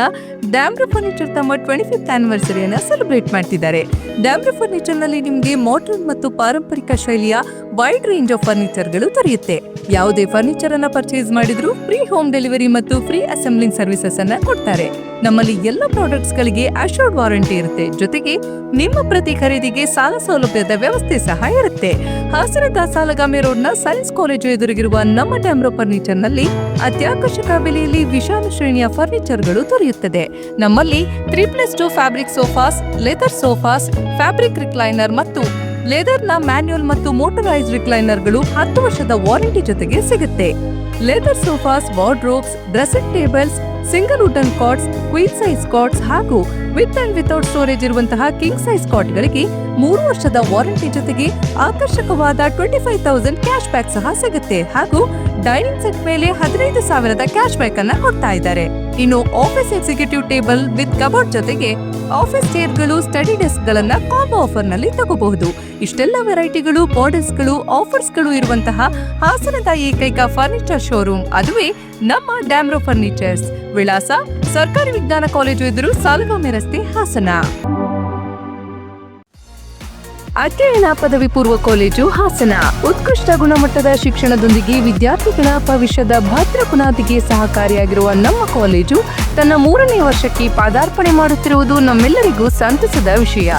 ಡ್ಯಾಮ್ರೋ ಫರ್ನಿಚರ್ ತಮ್ಮ 25th ಆನಿವರ್ಸರಿಯನ್ನು ಸೆಲೆಬ್ರೇಟ್ ಮಾಡ್ತಿದ್ದಾರೆ. ಡ್ಯಾಮ್ರೋ ಫರ್ನಿಚರ್ನಲ್ಲಿ ನಿಮಗೆ ಮಾಡರ್ನ್ ಮತ್ತು ಪಾರಂಪರಿಕ ಶೈಲಿಯ ವೈಡ್ ರೇಂಜ್ ಆಫ್ ಫರ್ನಿಚರ್ಗಳು ದೊರೆಯುತ್ತೆ. ಯಾವುದೇ ಫರ್ನಿಚರ್ ಅನ್ನ ಪರ್ಚೇಸ್ ಮಾಡಿದ್ರು ಫ್ರೀ ಹೋಮ್ ಡೆಲಿವರಿ ಮತ್ತು ಫ್ರೀ ಅಸೆಂಬ್ಲಿಂಗ್ ಸರ್ವಿಸಸ್ ಅನ್ನ ಕೊಡ್ತಾರೆ. ನಮ್ಮಲ್ಲಿ ಎಲ್ಲ ಪ್ರಾಡಕ್ಟ್ಸ್ ಗಳಿಗೆ ಅಶ್ಯೂರ್ಡ್ ವಾರಂಟಿ ಇರುತ್ತೆ. ಜೊತೆಗೆ ನಿಮ್ಮ ಪ್ರತಿ ಖರೀದಿಗೆ ಸಾಲ ಸೌಲಭ್ಯದ ವ್ಯವಸ್ಥೆ ಸಹ ಇರುತ್ತೆ. ಹಾಸನದ ಸಾಲಗಾಮಿ ರೋಡ್ನ ಸೈನ್ಸ್ ಕಾಲೇಜು ಎದುರಿಗಿರುವ ನಮ್ಮ ಡ್ಯಾಮ್ರೋ ಫರ್ನಿಚರ್ ನಲ್ಲಿ ಅತ್ಯಾಕರ್ಷಕ ಬೆಲೆಯಲ್ಲಿ ವಿಶಾಲ ಶ್ರೇಣಿಯ ಫರ್ನಿಚರ್ಗಳು ದೊರೆಯುತ್ತದೆ. ನಮ್ಮಲ್ಲಿ 3+2 fabric sofas, leather sofas, fabric recliner ಮತ್ತು ಲೆದರ್ನ ಮ್ಯಾನ್ಯುಯಲ್ ಮತ್ತು ಮೋಟರೈಸ್ ರಿಕ್ಲೈನರ್ಗಳು 10 ವರ್ಷದ ವಾರಂಟಿ ಜೊತೆಗೆ ಸಿಗುತ್ತೆ. Leather sofas, wardrobes, dressing tables, single wooden quartz, queen size quartz ಹಾಗೂ ವಿತ್ ಅಂಡ್ ವಿತೌಟ್ ಸ್ಟೋರೇಜ್ ಇರುವಂತಹ ಕಿಂಗ್ ಸೈಜ್ ಕಾಟ್ಗಳಿಗೆ 3 ವರ್ಷದ ವಾರಂಟಿ ಜೊತೆಗೆ ಆಕರ್ಷಕವಾದ 25,000 ಕ್ಯಾಶ್ ಬ್ಯಾಕ್ ಸಹ ಸಿಗುತ್ತೆ. ಹಾಗೂ ಡೈನಿಂಗ್ ಸೆಟ್ ಮೇಲೆ 15,000 ಕ್ಯಾಶ್ ಬ್ಯಾಕ್ ಅನ್ನ ಕೊಡ್ತಾ ಇದ್ದಾರೆ. ಇನ್ನು office executive table with cupboard ಜೊತೆಗೆ ಆಫೀಸ್ ಚೇರ್ಗಳು, ಸ್ಟಡಿ ಡೆಸ್ಕ್ ಗಳನ್ನ ಕಾಂಬೋ ಆಫರ್ ನಲ್ಲಿ ತಗೋಬಹುದು. ಇಷ್ಟೆಲ್ಲ ವೆರೈಟಿಗಳು, ಮಾಡೆಲ್ಸ್ಗಳು, ಆಫರ್ಸ್ಗಳು ಇರುವಂತಹ ಹಾಸನದ ಏಕೈಕ ಫರ್ನಿಚರ್ ಶೋರೂಮ್ ಅದುವೇ ನಮ್ಮ ಡ್ಯಾಮ್ರೋ ಫರ್ನಿಚರ್ಸ್. ವಿಳಾಸ ಸರ್ಕಾರಿ ವಿಜ್ಞಾನ ಕಾಲೇಜು ಎದುರು, ಸಾಲಗಾಮಿ ರಸ್ತೆ, ಹಾಸನ. ಅಧ್ಯಯನ ಪದವಿ ಪೂರ್ವ ಕಾಲೇಜು ಹಾಸನ ಉತ್ಕೃಷ್ಟ ಗುಣಮಟ್ಟದ ಶಿಕ್ಷಣದೊಂದಿಗೆ ವಿದ್ಯಾರ್ಥಿಗಳ ಭವಿಷ್ಯದ ಭದ್ರ ಬುನಾದಿಗೆ ಸಹಕಾರಿಯಾಗಿರುವ ನಮ್ಮ ಕಾಲೇಜು ತನ್ನ 3ನೇ ವರ್ಷಕ್ಕೆ ಪಾದಾರ್ಪಣೆ ಮಾಡುತ್ತಿರುವುದು ನಮ್ಮೆಲ್ಲರಿಗೂ ಸಂತಸದ ವಿಷಯ.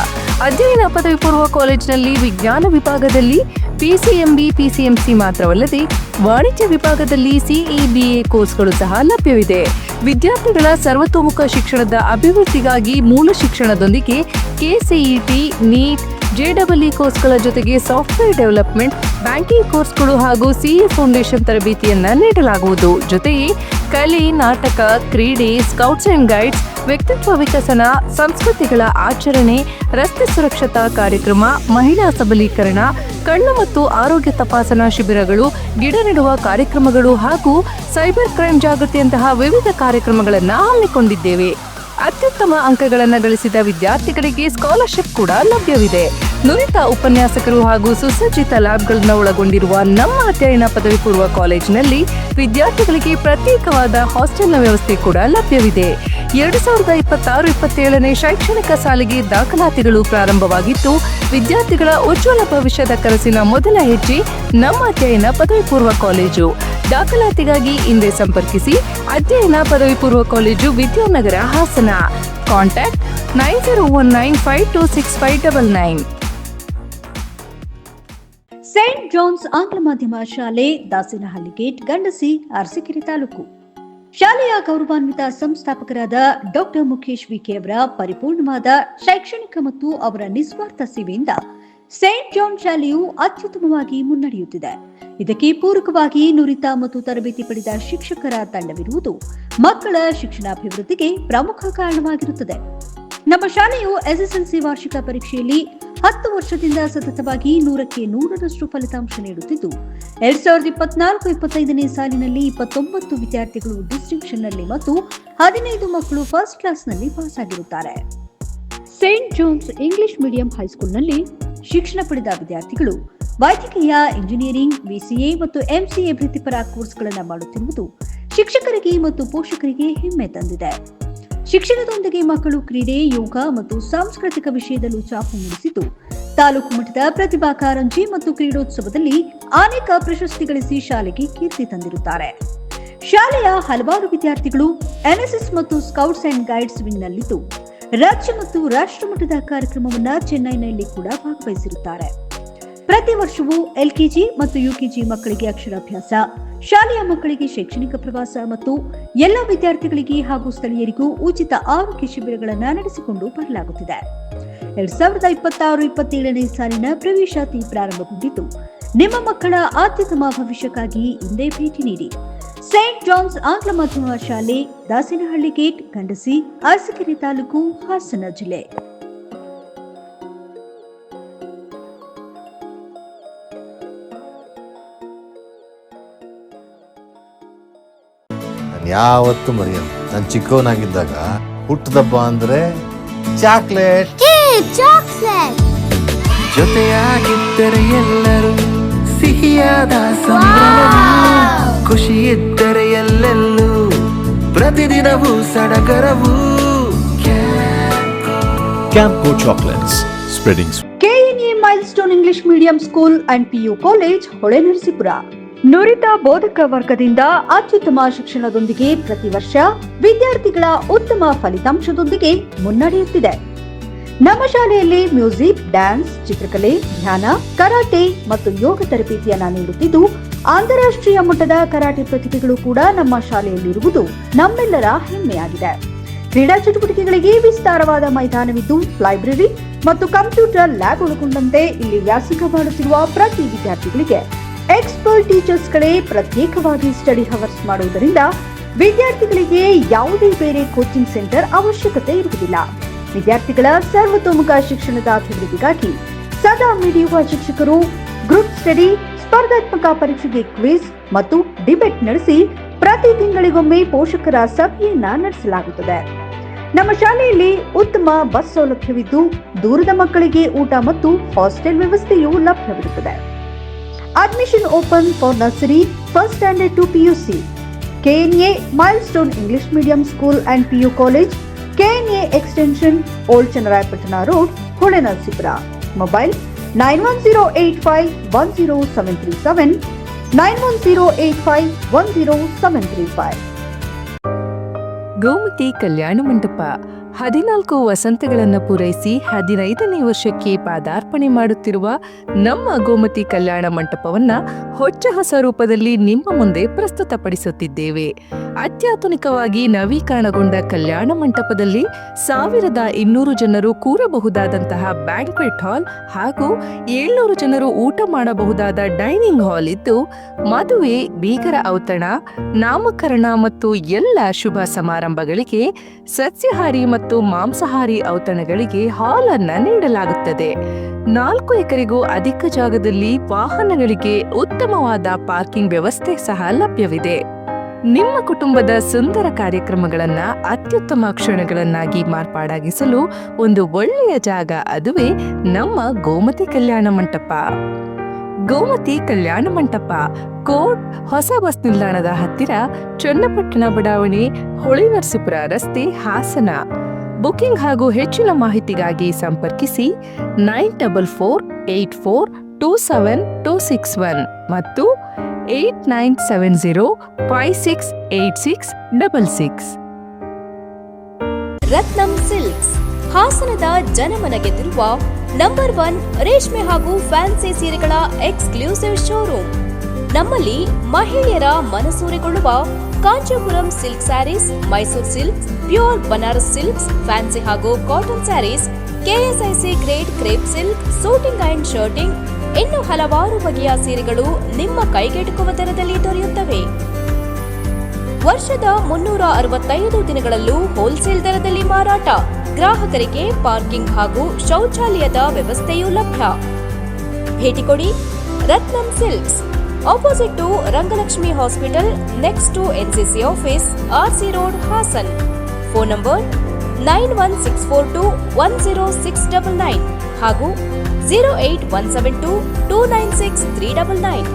ಅಧ್ಯಯನ ಪದವಿ ಪೂರ್ವ ಕಾಲೇಜಿನಲ್ಲಿ ವಿಜ್ಞಾನ ವಿಭಾಗದಲ್ಲಿ ಪಿಸಿಎಂಬಿ ಪಿಸಿಎಂಸಿ ಮಾತ್ರವಲ್ಲದೆ ವಾಣಿಜ್ಯ ವಿಭಾಗದಲ್ಲಿ ಸಿಇಬಿಎ ಕೋರ್ಸ್ಗಳು ಸಹ ಲಭ್ಯವಿದೆ. ವಿದ್ಯಾರ್ಥಿಗಳ ಸರ್ವತೋಮುಖ ಶಿಕ್ಷಣದ ಅಭಿವೃದ್ಧಿಗಾಗಿ ಮೂಲ ಶಿಕ್ಷಣದೊಂದಿಗೆ ಕೆಸಿಇಟಿ, ನೀಟ್, ಜೆಡಬ್ಲ್ಇ ಕೋರ್ಸ್ಗಳ ಜೊತೆಗೆ ಸಾಫ್ಟ್ವೇರ್ ಡೆವಲಪ್ಮೆಂಟ್, ಬ್ಯಾಂಕಿಂಗ್ ಕೋರ್ಸ್ಗಳು ಹಾಗೂ ಸಿಎ ಫೌಂಡೇಶನ್ ತರಬೇತಿಯನ್ನ ನೀಡಲಾಗುವುದು. ಜೊತೆಗೆ ಕಲೆ, ನಾಟಕ, ಕ್ರೀಡೆ, ಸ್ಕೌಟ್ಸ್ ಅಂಡ್ ಗೈಡ್ಸ್, ವ್ಯಕ್ತಿತ್ವ ವಿಕಸನ, ಸಂಸ್ಕೃತಿಗಳ ಆಚರಣೆ, ರಸ್ತೆ ಸುರಕ್ಷತಾ ಕಾರ್ಯಕ್ರಮ, ಮಹಿಳಾ ಸಬಲೀಕರಣ, ಕಣ್ಣು ಮತ್ತು ಆರೋಗ್ಯ ತಪಾಸಣಾ ಶಿಬಿರಗಳು, ಗಿಡ ನೆಡುವ ಕಾರ್ಯಕ್ರಮಗಳು ಹಾಗೂ ಸೈಬರ್ ಕ್ರೈಮ್ ಜಾಗೃತಿಯಂತಹ ವಿವಿಧ ಕಾರ್ಯಕ್ರಮಗಳನ್ನು ಹಮ್ಮಿಕೊಂಡಿದ್ದೇವೆ. ಅತ್ಯುತ್ತಮ ಅಂಕಗಳನ್ನು ಗಳಿಸಿದ ವಿದ್ಯಾರ್ಥಿಗಳಿಗೆ ಸ್ಕಾಲರ್ಶಿಪ್ ಕೂಡ ಲಭ್ಯವಿದೆ. ನುರಿತ ಉಪನ್ಯಾಸಕರು ಹಾಗೂ ಸುಸಜ್ಜಿತ ಲ್ಯಾಬ್ಗಳನ್ನು ಒಳಗೊಂಡಿರುವ ನಮ್ಮ ಅಧ್ಯಯನ ಪದವಿ ಪೂರ್ವ ಕಾಲೇಜಿನಲ್ಲಿ ವಿದ್ಯಾರ್ಥಿಗಳಿಗೆ ಪ್ರತ್ಯೇಕವಾದ ಹಾಸ್ಟೆಲ್ನ ವ್ಯವಸ್ಥೆ ಕೂಡ ಲಭ್ಯವಿದೆ. 2026-27ನೇ ಶೈಕ್ಷಣಿಕ ಸಾಲಿಗೆ ದಾಖಲಾತಿಗಳು ಪ್ರಾರಂಭವಾಗಿದ್ದು, ವಿದ್ಯಾರ್ಥಿಗಳ ಉಜ್ವಲ ಭವಿಷ್ಯದ ಕನಸಿನ ಮೊದಲ ಹೆಜ್ಜೆ ನಮ್ಮ ಅಧ್ಯಯನ ಪದವಿ ಪೂರ್ವ ಕಾಲೇಜು. ದಾಖಲಾತಿಗಾಗಿ ಹಿಂದೆ ಸಂಪರ್ಕಿಸಿ. ಅಧ್ಯಯನ ಪದವಿ ಪೂರ್ವ college, Vidyanagar, Hassan. Contact 9019526599. Saint John's ಆಂಗ್ಲ ಮಾಧ್ಯಮ ಶಾಲೆ, ದಾಸನಹಳ್ಳಿ ಗೇಟ್, ಗಂಡಸಿ, ಅರಸೀಕೆರೆ ತಾಲೂಕು. ಶಾಲೆಯ ಗೌರವಾನ್ವಿತ ಸಂಸ್ಥಾಪಕರಾದ ಡಾಕ್ಟರ್ ಮುಖೇಶ್ ವಿಕೆ ಅವರ ಪರಿಪೂರ್ಣವಾದ ಶೈಕ್ಷಣಿಕ ಮತ್ತು ಅವರ ನಿಸ್ವಾರ್ಥ ಸೇವೆಯಿಂದ ಸೇಂಟ್ ಜಾನ್ ಶಾಲೆಯು ಅತ್ಯುತ್ತಮವಾಗಿ ಮುನ್ನಡೆಯುತ್ತಿದೆ. ಇದಕ್ಕೆ ಪೂರಕವಾಗಿ ನುರಿತ ಮತ್ತು ತರಬೇತಿ ಪಡೆದ ಶಿಕ್ಷಕರ ತಂಡವಿರುವುದು ಮಕ್ಕಳ ಶಿಕ್ಷಣಾಭಿವೃದ್ಧಿಗೆ ಪ್ರಮುಖ ಕಾರಣವಾಗಿರುತ್ತದೆ. ನಮ್ಮ ಶಾಲೆಯು ಎಸ್ಎಸ್ಎಲ್ಸಿ ವಾರ್ಷಿಕ ಪರೀಕ್ಷೆಯಲ್ಲಿ 10 ವರ್ಷದಿಂದ ಸತತವಾಗಿ 100ಕ್ಕೆ 100ರಷ್ಟು ಫಲಿತಾಂಶ ನೀಡುತ್ತಿದ್ದು, 2024-25ನೇ ಸಾಲಿನಲ್ಲಿ 29 ವಿದ್ಯಾರ್ಥಿಗಳು ಡಿಸ್ಟಿಂಕ್ಷನ್ ನಲ್ಲಿ ಮತ್ತು 15 ಮಕ್ಕಳು ಫಸ್ಟ್ ಕ್ಲಾಸ್ನಲ್ಲಿ ಪಾಸ್ ಆಗಿರುತ್ತಾರೆ. ಸೇಂಟ್ ಜಾನ್ಸ್ ಇಂಗ್ಲಿಷ್ ಮೀಡಿಯಂ ಹೈಸ್ಕೂಲ್ನಲ್ಲಿ ಶಿಕ್ಷಣ ಪಡೆದ ವಿದ್ಯಾರ್ಥಿಗಳು ವೈದ್ಯಕೀಯ, ಇಂಜಿನಿಯರಿಂಗ್, ಬಿಸಿಎ ಮತ್ತು ಎಂಸಿಎ ವೃತ್ತಿಪರ ಕೋರ್ಸ್ಗಳನ್ನು ಮಾಡುತ್ತಿರುವುದು ಶಿಕ್ಷಕರಿಗೆ ಮತ್ತು ಪೋಷಕರಿಗೆ ಹೆಮ್ಮೆ ತಂದಿದೆ. ಶಿಕ್ಷಣದೊಂದಿಗೆ ಮಕ್ಕಳು ಕ್ರೀಡೆ, ಯೋಗ ಮತ್ತು ಸಾಂಸ್ಕೃತಿಕ ವಿಷಯದಲ್ಲೂ ಚಾಪು ಮೂಡಿಸಿದ್ದು, ತಾಲೂಕು ಮಟ್ಟದ ಪ್ರತಿಭಾ ಕಾರಂಜಿ ಮತ್ತು ಕ್ರೀಡೋತ್ಸವದಲ್ಲಿ ಅನೇಕ ಪ್ರಶಸ್ತಿ ಗಳಿಸಿ ಶಾಲೆಗೆ ಕೀರ್ತಿ ತಂದಿರುತ್ತಾರೆ. ಶಾಲೆಯ ಹಲವಾರು ವಿದ್ಯಾರ್ಥಿಗಳು ಎನ್ಎಸ್ಎಸ್ ಮತ್ತು ಸ್ಕೌಟ್ಸ್ ಅಂಡ್ ಗೈಡ್ಸ್ ವಿಂಗ್ನಲ್ಲಿದ್ದು, ರಾಜ್ಯ ಮತ್ತು ರಾಷ್ಟ್ರ ಮಟ್ಟದ ಕಾರ್ಯಕ್ರಮವನ್ನು ಚೆನ್ನೈನಲ್ಲಿ ಕೂಡ ಭಾಗವಹಿಸಿರುತ್ತಾರೆ. ಪ್ರತಿ ವರ್ಷವೂ ಎಲ್ಕೆಜಿ ಮತ್ತು ಯುಕೆಜಿ ಮಕ್ಕಳಿಗೆ ಅಕ್ಷರಾಭ್ಯಾಸ, ಶಾಲೆಯ ಮಕ್ಕಳಿಗೆ ಶೈಕ್ಷಣಿಕ ಪ್ರವಾಸ ಮತ್ತು ಎಲ್ಲ ವಿದ್ಯಾರ್ಥಿಗಳಿಗೆ ಹಾಗೂ ಸ್ಥಳೀಯರಿಗೂ ಉಚಿತ ಆರೋಗ್ಯ ಶಿಬಿರಗಳನ್ನು ನಡೆಸಿಕೊಂಡು ಬರಲಾಗುತ್ತಿದೆ. 2026-27ನೇ ಸಾಲಿನ ಪ್ರವೇಶಾತಿ ಪ್ರಾರಂಭಗೊಂಡಿದ್ದು, ನಿಮ್ಮ ಮಕ್ಕಳ ಅತ್ಯುತ್ತಮ ಭವಿಷ್ಯಕ್ಕಾಗಿ ಇಂದೇ ಭೇಟಿ ನೀಡಿ. ಸೇಂಟ್ ಜಾನ್ಸ್ ಆಂಗ್ಲ ಮಾಧ್ಯಮ ಶಾಲೆ, ದಾಸನಹಳ್ಳಿ ಗೇಟ್, ಗಂಡಸಿ, ಅರಸೀಕೆರೆ ತಾಲೂಕು, ಹಾಸನ ಜಿಲ್ಲೆ. ಯಾವತ್ತು ಮರೆಯಲ್ಲ. ನಾನು ಚಿಕ್ಕವನಾಗಿದ್ದಾಗ ಹುಟ್ಟದಬ್ಬ ಅಂದ್ರೆ ಚಾಕ್ಲೇಟ್, ಜೊತೆಯಾಗಿದ್ದರೆ ಎಲ್ಲರೂ ಸಿಹಿಯಾದ ಸಂಭ್ರಮ, ಖುಷಿ ಇದ್ದರೆ ಎಲ್ಲೆಲ್ಲೂ ಪ್ರತಿದಿನವೂ ಸಡಗರವು. Campco chocolates spreading. KNA Milestone English medium school and PU college, Holenarasipur. ನುರಿತ ಬೋಧಕ ವರ್ಗದಿಂದ ಅತ್ಯುತ್ತಮ ಶಿಕ್ಷಣದೊಂದಿಗೆ ಪ್ರತಿ ವರ್ಷ ವಿದ್ಯಾರ್ಥಿಗಳ ಉತ್ತಮ ಫಲಿತಾಂಶದೊಂದಿಗೆ ಮುನ್ನಡೆಯುತ್ತಿದೆ. ನಮ್ಮ ಶಾಲೆಯಲ್ಲಿ ಮ್ಯೂಸಿಕ್, ಡ್ಯಾನ್ಸ್, ಚಿತ್ರಕಲೆ, ಧ್ಯಾನ, ಕರಾಟೆ ಮತ್ತು ಯೋಗ ತರಬೇತಿಯನ್ನ ನೀಡುತ್ತಿದ್ದು, ಅಂತಾರಾಷ್ಟ್ರೀಯ ಮಟ್ಟದ ಕರಾಟೆ ಪ್ರತಿಭೆಗಳು ಕೂಡ ನಮ್ಮ ಶಾಲೆಯಲ್ಲಿರುವುದು ನಮ್ಮೆಲ್ಲರ ಹೆಮ್ಮೆಯಾಗಿದೆ. ಕ್ರೀಡಾ ಚಟುವಟಿಕೆಗಳಿಗೆ ವಿಸ್ತಾರವಾದ ಮೈದಾನವಿದ್ದು, ಲೈಬ್ರರಿ ಮತ್ತು ಕಂಪ್ಯೂಟರ್ ಲ್ಯಾಬ್ ಒಳಗೊಂಡಂತೆ ಇಲ್ಲಿ ವ್ಯಾಸಂಗ ಮಾಡುತ್ತಿರುವ ಪ್ರತಿ ವಿದ್ಯಾರ್ಥಿಗಳಿಗೆ ಎಕ್ಸ್ಪರ್ಟ್ ಟೀಚರ್ಸ್ಗಳೇ ಪ್ರತ್ಯೇಕವಾಗಿ ಸ್ಟಡಿ ಹವರ್ಸ್ ಮಾಡುವುದರಿಂದ ವಿದ್ಯಾರ್ಥಿಗಳಿಗೆ ಯಾವುದೇ ಬೇರೆ ಕೋಚಿಂಗ್ ಸೆಂಟರ್ ಅವಶ್ಯಕತೆ ಇರುವುದಿಲ್ಲ. ವಿದ್ಯಾರ್ಥಿಗಳ ಸರ್ವತೋಮುಖ ಶಿಕ್ಷಣದ ಅಭಿವೃದ್ಧಿಗಾಗಿ ಸದಾ ಮಿಡಿಯುವ ಶಿಕ್ಷಕರು ಗ್ರೂಪ್ ಸ್ಟಡಿ, ಸ್ಪರ್ಧಾತ್ಮಕ ಪರೀಕ್ಷೆಗೆ ಕ್ವಿಜ್ ಮತ್ತು ಡಿಬೇಟ್ ನಡೆಸಿ ಪ್ರತಿ ತಿಂಗಳಿಗೊಮ್ಮೆ ಪೋಷಕರ ಸಭೆಯನ್ನ ನಡೆಸಲಾಗುತ್ತದೆ. ನಮ್ಮ ಶಾಲೆಯಲ್ಲಿ ಉತ್ತಮ ಬಸ್ ಸೌಲಭ್ಯವಿದ್ದು, ದೂರದ ಮಕ್ಕಳಿಗೆ ಊಟ ಮತ್ತು ಹಾಸ್ಟೆಲ್ ವ್ಯವಸ್ಥೆಯೂ ಲಭ್ಯವಿರುತ್ತದೆ. Admission open for nursery, first standard to PUC. KNA Milestone English medium school and PU college, KNA extension, old Channarayapatna road, Holenarasipur. Mobile 9108510737 9108510735. Gomathi ಕಲ್ಯಾಣ ಮಂಟಪ 14 ವಸಂತಗಳನ್ನು ಪೂರೈಸಿ 15ನೇ ವರ್ಷಕ್ಕೆ ಪಾದಾರ್ಪಣೆ ಮಾಡುತ್ತಿರುವ ನಮ್ಮ ಗೋಮತಿ ಕಲ್ಯಾಣ ಮಂಟಪವನ್ನ ಹೊಚ್ಚ ಹೊಸ ರೂಪದಲ್ಲಿ ನಿಮ್ಮ ಮುಂದೆ ಪ್ರಸ್ತುತಪಡಿಸುತ್ತಿದ್ದೇವೆ. ಅತ್ಯಾಧುನಿಕವಾಗಿ ನವೀಕರಣಗೊಂಡ ಕಲ್ಯಾಣ ಮಂಟಪದಲ್ಲಿ 1200 ಜನರು ಕೂರಬಹುದಾದಂತಹ ಬ್ಯಾಂಕ್ವೆಟ್ ಹಾಲ್ ಹಾಗೂ 700 ಜನರು ಊಟ ಮಾಡಬಹುದಾದ ಡೈನಿಂಗ್ ಹಾಲ್ ಇದ್ದು, ಮದುವೆ, ಬೀಗರ ಔತಣ, ನಾಮಕರಣ ಮತ್ತು ಎಲ್ಲ ಶುಭ ಸಮಾರಂಭಗಳಿಗೆ ಸಸ್ಯಾಹಾರಿ ಮತ್ತು ಮಾಂಸಾಹಾರಿ ಔತಣಗಳಿಗೆ ಹಾಲ್ ಅನ್ನ ನೀಡಲಾಗುತ್ತದೆ. 4 ಎಕರೆಗೂ ಅಧಿಕ ಜಾಗದಲ್ಲಿ ವಾಹನಗಳಿಗೆ ಉತ್ತಮವಾದ ಪಾರ್ಕಿಂಗ್ ವ್ಯವಸ್ಥೆ ಸಹ ಲಭ್ಯವಿದೆ. ನಿಮ್ಮ ಕುಟುಂಬದ ಸುಂದರ ಕಾರ್ಯಕ್ರಮಗಳನ್ನ ಅತ್ಯುತ್ತಮ ಕ್ಷಣಗಳನ್ನಾಗಿ ಮಾರ್ಪಾಡಾಗಿಸಲು ಒಂದು ಒಳ್ಳೆಯ ಜಾಗ, ಅದುವೇ ನಮ್ಮ ಗೋಮತಿ ಕಲ್ಯಾಣ ಮಂಟಪ. ಗೋಮತಿ ಕಲ್ಯಾಣ ಮಂಟಪ, ಕೋಟ್ ಹೊಸ ಬಸ್ ನಿಲ್ದಾಣದ ಹತ್ತಿರ, ಚನ್ನಪಟ್ಟಣ ಬಡಾವಣೆ, ಹೊಳೆನರಸೀಪುರ ರಸ್ತೆ, ಹಾಸನ. ಬುಕಿಂಗ್ ಹಾಗೂ ಹೆಚ್ಚಿನ ಮಾಹಿತಿಗಾಗಿ ಸಂಪರ್ಕಿಸಿ 9484842761 ಮತ್ತು 8970568666. ರತ್ನಂ ಸಿಲ್ಕ್ಸ್, ಹಾಸನದ ಜನಮನ ಗೆದ್ದಿರುವ ನಂಬರ್ 1 ರೇಷ್ಮೆ ಹಾಗೂ ಫ್ಯಾನ್ಸಿ ಸೀರೆಗಳ ಎಕ್ಸ್ಕ್ಲೂಸಿವ್ ಶೋರೂಮ್. ನಮ್ಮಲ್ಲಿ ಮಹಿಳೆಯರ ಮನಸೂರೆಗೊಳ್ಳುವ Kanchipuram silk sarees, Mysuru silks, pure Banaras silks, fancy ಹಾಗೂ cotton sarees, KSIC grade crepe silk, suiting and shirting, ಇನ್ನು ಹಲವಾರು ಬಗೆಯ ಸೀರೆಗಳು ನಿಮ್ಮ ಕೈಗೆಟುಕುವ ದರದಲ್ಲಿ ದೊರೆಯುತ್ತವೆ. ವರ್ಷದ 365 ದಿನಗಳಲ್ಲೂ ಹೋಲ್ಸೇಲ್ ದರದಲ್ಲಿ ಮಾರಾಟ. ಗ್ರಾಹಕರಿಗೆ ಪಾರ್ಕಿಂಗ್ ಹಾಗೂ ಶೌಚಾಲಯದ ವ್ಯವಸ್ಥೆಯೂ ಲಭ್ಯ. ಭೇಟಿ ಕೊಡಿ Ratnam silks, opposite to Rangalakshmi hospital, next to NCC office, RC road, Hassan. Phone number 9164210699 ಹಾಗೂ 08172296399.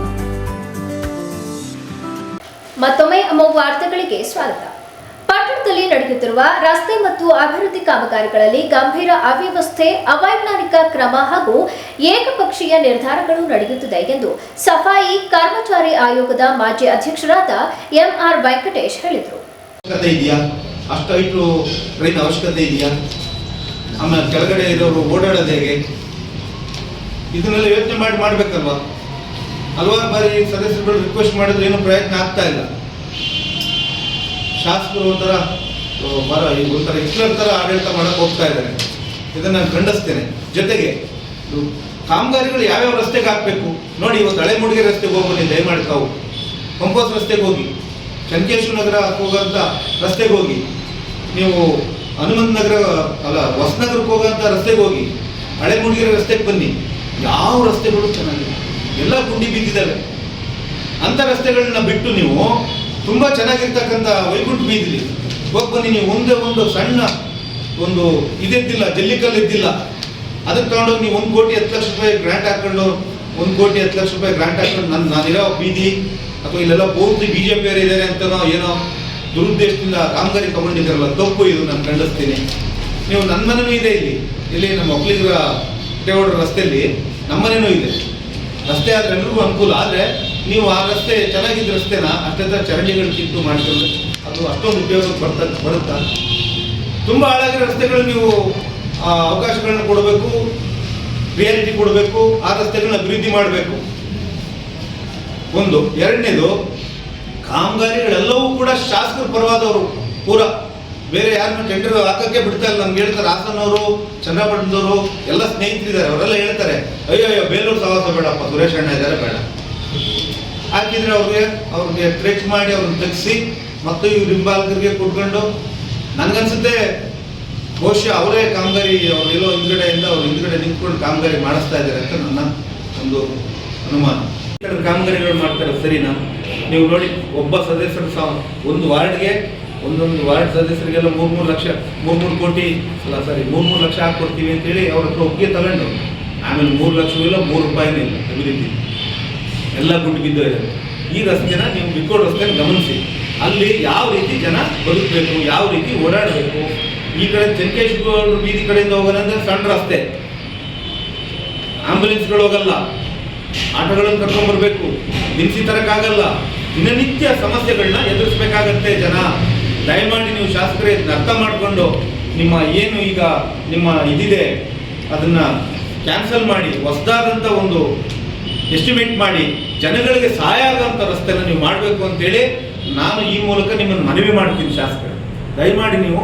ಮತ್ತೊಮ್ಮೆ ಅಮೋಘ ವಾರ್ತೆಗಳಿಗೆ ಸ್ವಾಗತ. ಪಟ್ಟಣದಲ್ಲಿ ನಡೆಯುತ್ತಿರುವ ರಸ್ತೆ ಮತ್ತು ಅಭಿವೃದ್ಧಿ ಕಾಮಗಾರಿಗಳಲ್ಲಿ ಗಂಭೀರ ಅವ್ಯವಸ್ಥೆ, ಅವೈಜ್ಞಾನಿಕ ಕ್ರಮ ಹಾಗೂ ಏಕಪಕ್ಷೀಯ ನಿರ್ಧಾರಗಳು ನಡೆಯುತ್ತಿದೆ ಎಂದು ಸಫಾಯಿ ಕರ್ಮಚಾರಿ ಆಯೋಗದ ಮಾಜಿ ಅಧ್ಯಕ್ಷರಾದ ಎಂಆರ್ ವೆಂಕಟೇಶ್ ಹೇಳಿದರು. ಅಷ್ಟು ಹೈಟು ಟ್ರೈನ್ ಅವಶ್ಯಕತೆ ಇದೆಯಾ? ಆಮೇಲೆ ಕೆಳಗಡೆ ಇರೋರು ಓಡಾಡೋದು ಹೇಗೆ? ಇದನ್ನೆಲ್ಲ ಯೋಚನೆ ಮಾಡಬೇಕಲ್ವಾ? ಹಲವಾರು ಬಾರಿ ಸದಸ್ಯರುಗಳು ರಿಕ್ವೆಸ್ಟ್ ಮಾಡಿದ್ರೆ ಏನೂ ಪ್ರಯತ್ನ ಆಗ್ತಾ ಇಲ್ಲ. ಶಾಸಕರು ಒಂಥರ ಹಿಟ್ಲರ್ ಥರ ಆಡಳಿತ ಮಾಡಕ್ಕೆ ಹೋಗ್ತಾ ಇದ್ದಾರೆ. ಇದನ್ನು ನಾನು ಖಂಡಿಸ್ತೇನೆ. ಜೊತೆಗೆ ಕಾಮಗಾರಿಗಳು ಯಾವ್ಯಾವ ರಸ್ತೆಗೆ ಹಾಕಬೇಕು ನೋಡಿ. ಇವತ್ತು ಹಳೆ ಮೂಡಿಗೆ ರಸ್ತೆಗೆ ಹೋಗ್ಬನ್ನಿ, ದಯಮಾಡಿ ತಾವು ಕಂಪೋಸ್ ರಸ್ತೆಗೆ ಹೋಗಿ, ಚನ್ಕೇಶ್ವರ ನಗರ ಹೋಗೋಂಥ ರಸ್ತೆಗೆ ಹೋಗಿ, ನೀವು ಹನುಮಂತ ನಗರ ಅಲ್ಲ ಹೊಸನಗರಕ್ಕೆ ಹೋಗೋಂಥ ರಸ್ತೆಗೆ ಹೋಗಿ, ಹಳೆ ಮೂಡಿಗೆರೆ ರಸ್ತೆಗೆ ಬನ್ನಿ. ಯಾವ ರಸ್ತೆಗಳು ಚೆನ್ನಾಗಿದೆ, ಎಲ್ಲ ಗುಂಡಿ ಬಿದ್ದಿದ್ದಾವೆ. ಅಂಥ ರಸ್ತೆಗಳನ್ನ ಬಿಟ್ಟು ನೀವು ತುಂಬ ಚೆನ್ನಾಗಿರ್ತಕ್ಕಂಥ ವೈಕುಂಠ ಬೀದಿಲಿ ಹೋಗಿ ಬನ್ನಿ. ನೀವು ಒಂದೇ ಒಂದು ಸಣ್ಣ ಒಂದು ಇದಿದ್ದಿಲ್ಲ, ಜಲ್ಲಿಕಲ್ಲು ಇದ್ದಿಲ್ಲ, ಅದಕ್ಕೆ ತಗೊಂಡೋಗಿ ನೀವು 1 ಕೋಟಿ 10 ಲಕ್ಷ ರೂಪಾಯಿ ಗ್ರಾಂಟ್ ಹಾಕೊಂಡು 1 ಕೋಟಿ 10 ಲಕ್ಷ ರೂಪಾಯಿ ಗ್ರಾಂಟ್ ಹಾಕೊಂಡು ನಾನಿರೋ ಬೀದಿ ಅಥವಾ ಇಲ್ಲೆಲ್ಲ ಪೂರ್ತಿ BJP ಅವರು ಇದ್ದಾರೆ ಅಂತನೋ ಏನೋ ದುರುದ್ದೇಶದಿಂದ ಕಾಮಗಾರಿ ತಗೊಂಡಿದ್ದಾರಲ್ಲ, ತಪ್ಪು. ಇದು ನಾನು ಖಂಡಿಸ್ತೀನಿ. ನೀವು ನನ್ನ ಮನೆಯೂ ಇದೆ ಇಲ್ಲಿ ನಮ್ಮ ಒಕ್ಕಲಿಗರ ದೇವರ ರಸ್ತೆಯಲ್ಲಿ ನಮ್ಮನೇನೂ ಇದೆ. ರಸ್ತೆ ಆದರೆ ಎಲ್ರಿಗೂ ಅನುಕೂಲ. ಆದರೆ ನೀವು ಆ ರಸ್ತೆ ಚೆನ್ನಾಗಿದ್ದ ರಸ್ತೆನ ಅಷ್ಟೆಲ್ಲ ಚರಂಡಿಗಳು ಕಿತ್ತು ಮಾಡಿಕೊಂಡು ಅದು ಅಷ್ಟೊಂದು ಉಪಯೋಗಕ್ಕೆ ಬರುತ್ತಾ? ತುಂಬ ಹಾಳಾಗಿರೋ ರಸ್ತೆಗಳು ನೀವು ಅವಕಾಶಗಳನ್ನ ಕೊಡಬೇಕು, ಪ್ರಿಯಾರಿಟಿ ಕೊಡಬೇಕು, ಆ ರಸ್ತೆಗಳನ್ನ ಅಭಿವೃದ್ಧಿ ಮಾಡಬೇಕು. ಒಂದು. ಎರಡನೇದು, ಕಾಮಗಾರಿಗಳೆಲ್ಲವೂ ಕೂಡ ಶಾಸಕರ ಪರವಾದವರು, ಪೂರ ಬೇರೆ ಯಾರನ್ನ ಟೆಂಡರ್ ಹಾಕಕ್ಕೆ ಬಿಡ್ತಾ ಇಲ್ಲ. ನಮ್ಗೆ ಹೇಳ್ತಾರೆ ಹಾಸನವರು, ಚನ್ನಪಟ್ಟಣದವರು ಎಲ್ಲ ಸ್ನೇಹಿತರಿದ್ದಾರೆ, ಅವರೆಲ್ಲ ಹೇಳ್ತಾರೆ ಅಯ್ಯೋ ಬೇಲೂರು ಸವಾಸ ಬೇಡಪ್ಪ, ಸುರೇಶ್ ಅಣ್ಣ ಇದ್ದಾರೆ ಬೇಡ. ಹಾಕಿದ್ರೆ ಅವ್ರಿಗೆ ಟ್ರೆಕ್ ಮಾಡಿ ಅವ್ರನ್ನ ತೆಗೆಸಿ ಮತ್ತು ಇವ್ರ ಹಿಂಬಾಲಕರಿಗೆ ಕೊಟ್ಕೊಂಡು, ನನಗನ್ಸುತ್ತೆ ಬಹುಶಃ ಅವರೇ ಕಾಮಗಾರಿ ಎಲ್ಲೋ ಹಿಂದ್ಗಡೆಯಿಂದ ಅವ್ರು ಹಿಂದ್ಗಡೆ ನಿಂತ್ಕೊಂಡು ಕಾಮಗಾರಿ ಮಾಡಿಸ್ತಾ ಇದ್ದಾರೆ ಅಂತ ನನ್ನ ಒಂದು ಅನುಮಾನ. ಕಾಮಗಾರಿಗಳು ಮಾಡ್ತಾರೆ ಸರಿನಾ? ನೀವು ನೋಡಿ, ಒಬ್ಬ ಸದಸ್ಯರು ಒಂದು ವಾರ್ಡ್ಗೆ ಒಂದೊಂದು ವಾರ್ಡ್ ಸದಸ್ಯರಿಗೆಲ್ಲ 3 ಲಕ್ಷ ಹಾಕ್ಕೊಡ್ತೀವಿ ಅಂತೇಳಿ ಅವ್ರ ಹತ್ರ ಒಪ್ಪಿಗೆ ತಗೊಂಡು ಆಮೇಲೆ 3 ಲಕ್ಷವೂ ಇಲ್ಲ, 3 ರೂಪಾಯಿನೂ ಇಲ್ಲ ಅಭಿವೃದ್ಧಿ. ಎಲ್ಲ ಗುಂಡು ಬಿದ್ದು ಇದೆ. ಈ ರಸ್ತೆನ ನೀವು ಬಿಕ್ಕೋಡ್ ರಸ್ತೆನ ಗಮನಿಸಿ. ಅಲ್ಲಿ ಯಾವ ರೀತಿ ಜನ ಬದುಕಬೇಕು, ಯಾವ ರೀತಿ ಓಡಾಡಬೇಕು. ಈ ಕಡೆ ಚನ್ಕೇಶ್ವರ ಬೀದಿ ಕಡೆಯಿಂದ ಹೋಗೋದಂದ್ರೆ ಸಣ್ಣ ರಸ್ತೆ, ಆಂಬುಲೆನ್ಸ್ಗಳು ಹೋಗಲ್ಲ, ಆಟೋಗಳನ್ನು ಕರ್ಕೊಂಡ್ಬರ್ಬೇಕು, ದಿನಸಿ ತರಕ್ಕಾಗಲ್ಲ, ದಿನನಿತ್ಯ ಸಮಸ್ಯೆಗಳನ್ನ ಎದುರಿಸ್ಬೇಕಾಗತ್ತೆ ಜನ. ದಯಮಾಡಿ ನೀವು ಶಾಸಕರೇ ಇದನ್ನ ಅರ್ಥ ಮಾಡಿಕೊಂಡು ನಿಮ್ಮ ಏನು ಈಗ ನಿಮ್ಮ ಇದಿದೆ ಅದನ್ನು ಕ್ಯಾನ್ಸಲ್ ಮಾಡಿ ಹೊಸದಾದಂಥ ಒಂದು ಎಸ್ಟಿಮೇಟ್ ಮಾಡಿ ಜನಗಳಿಗೆ ಸಹಾಯ ಆಗೋಂಥ ರಸ್ತೆನ ನೀವು ಮಾಡಬೇಕು ಅಂತೇಳಿ ನಾನು ಈ ಮೂಲಕ ನಿಮ್ಮನ್ನು ಮನವಿ ಮಾಡ್ತೀನಿ ಶಾಸಕರು. ದಯಮಾಡಿ ನೀವು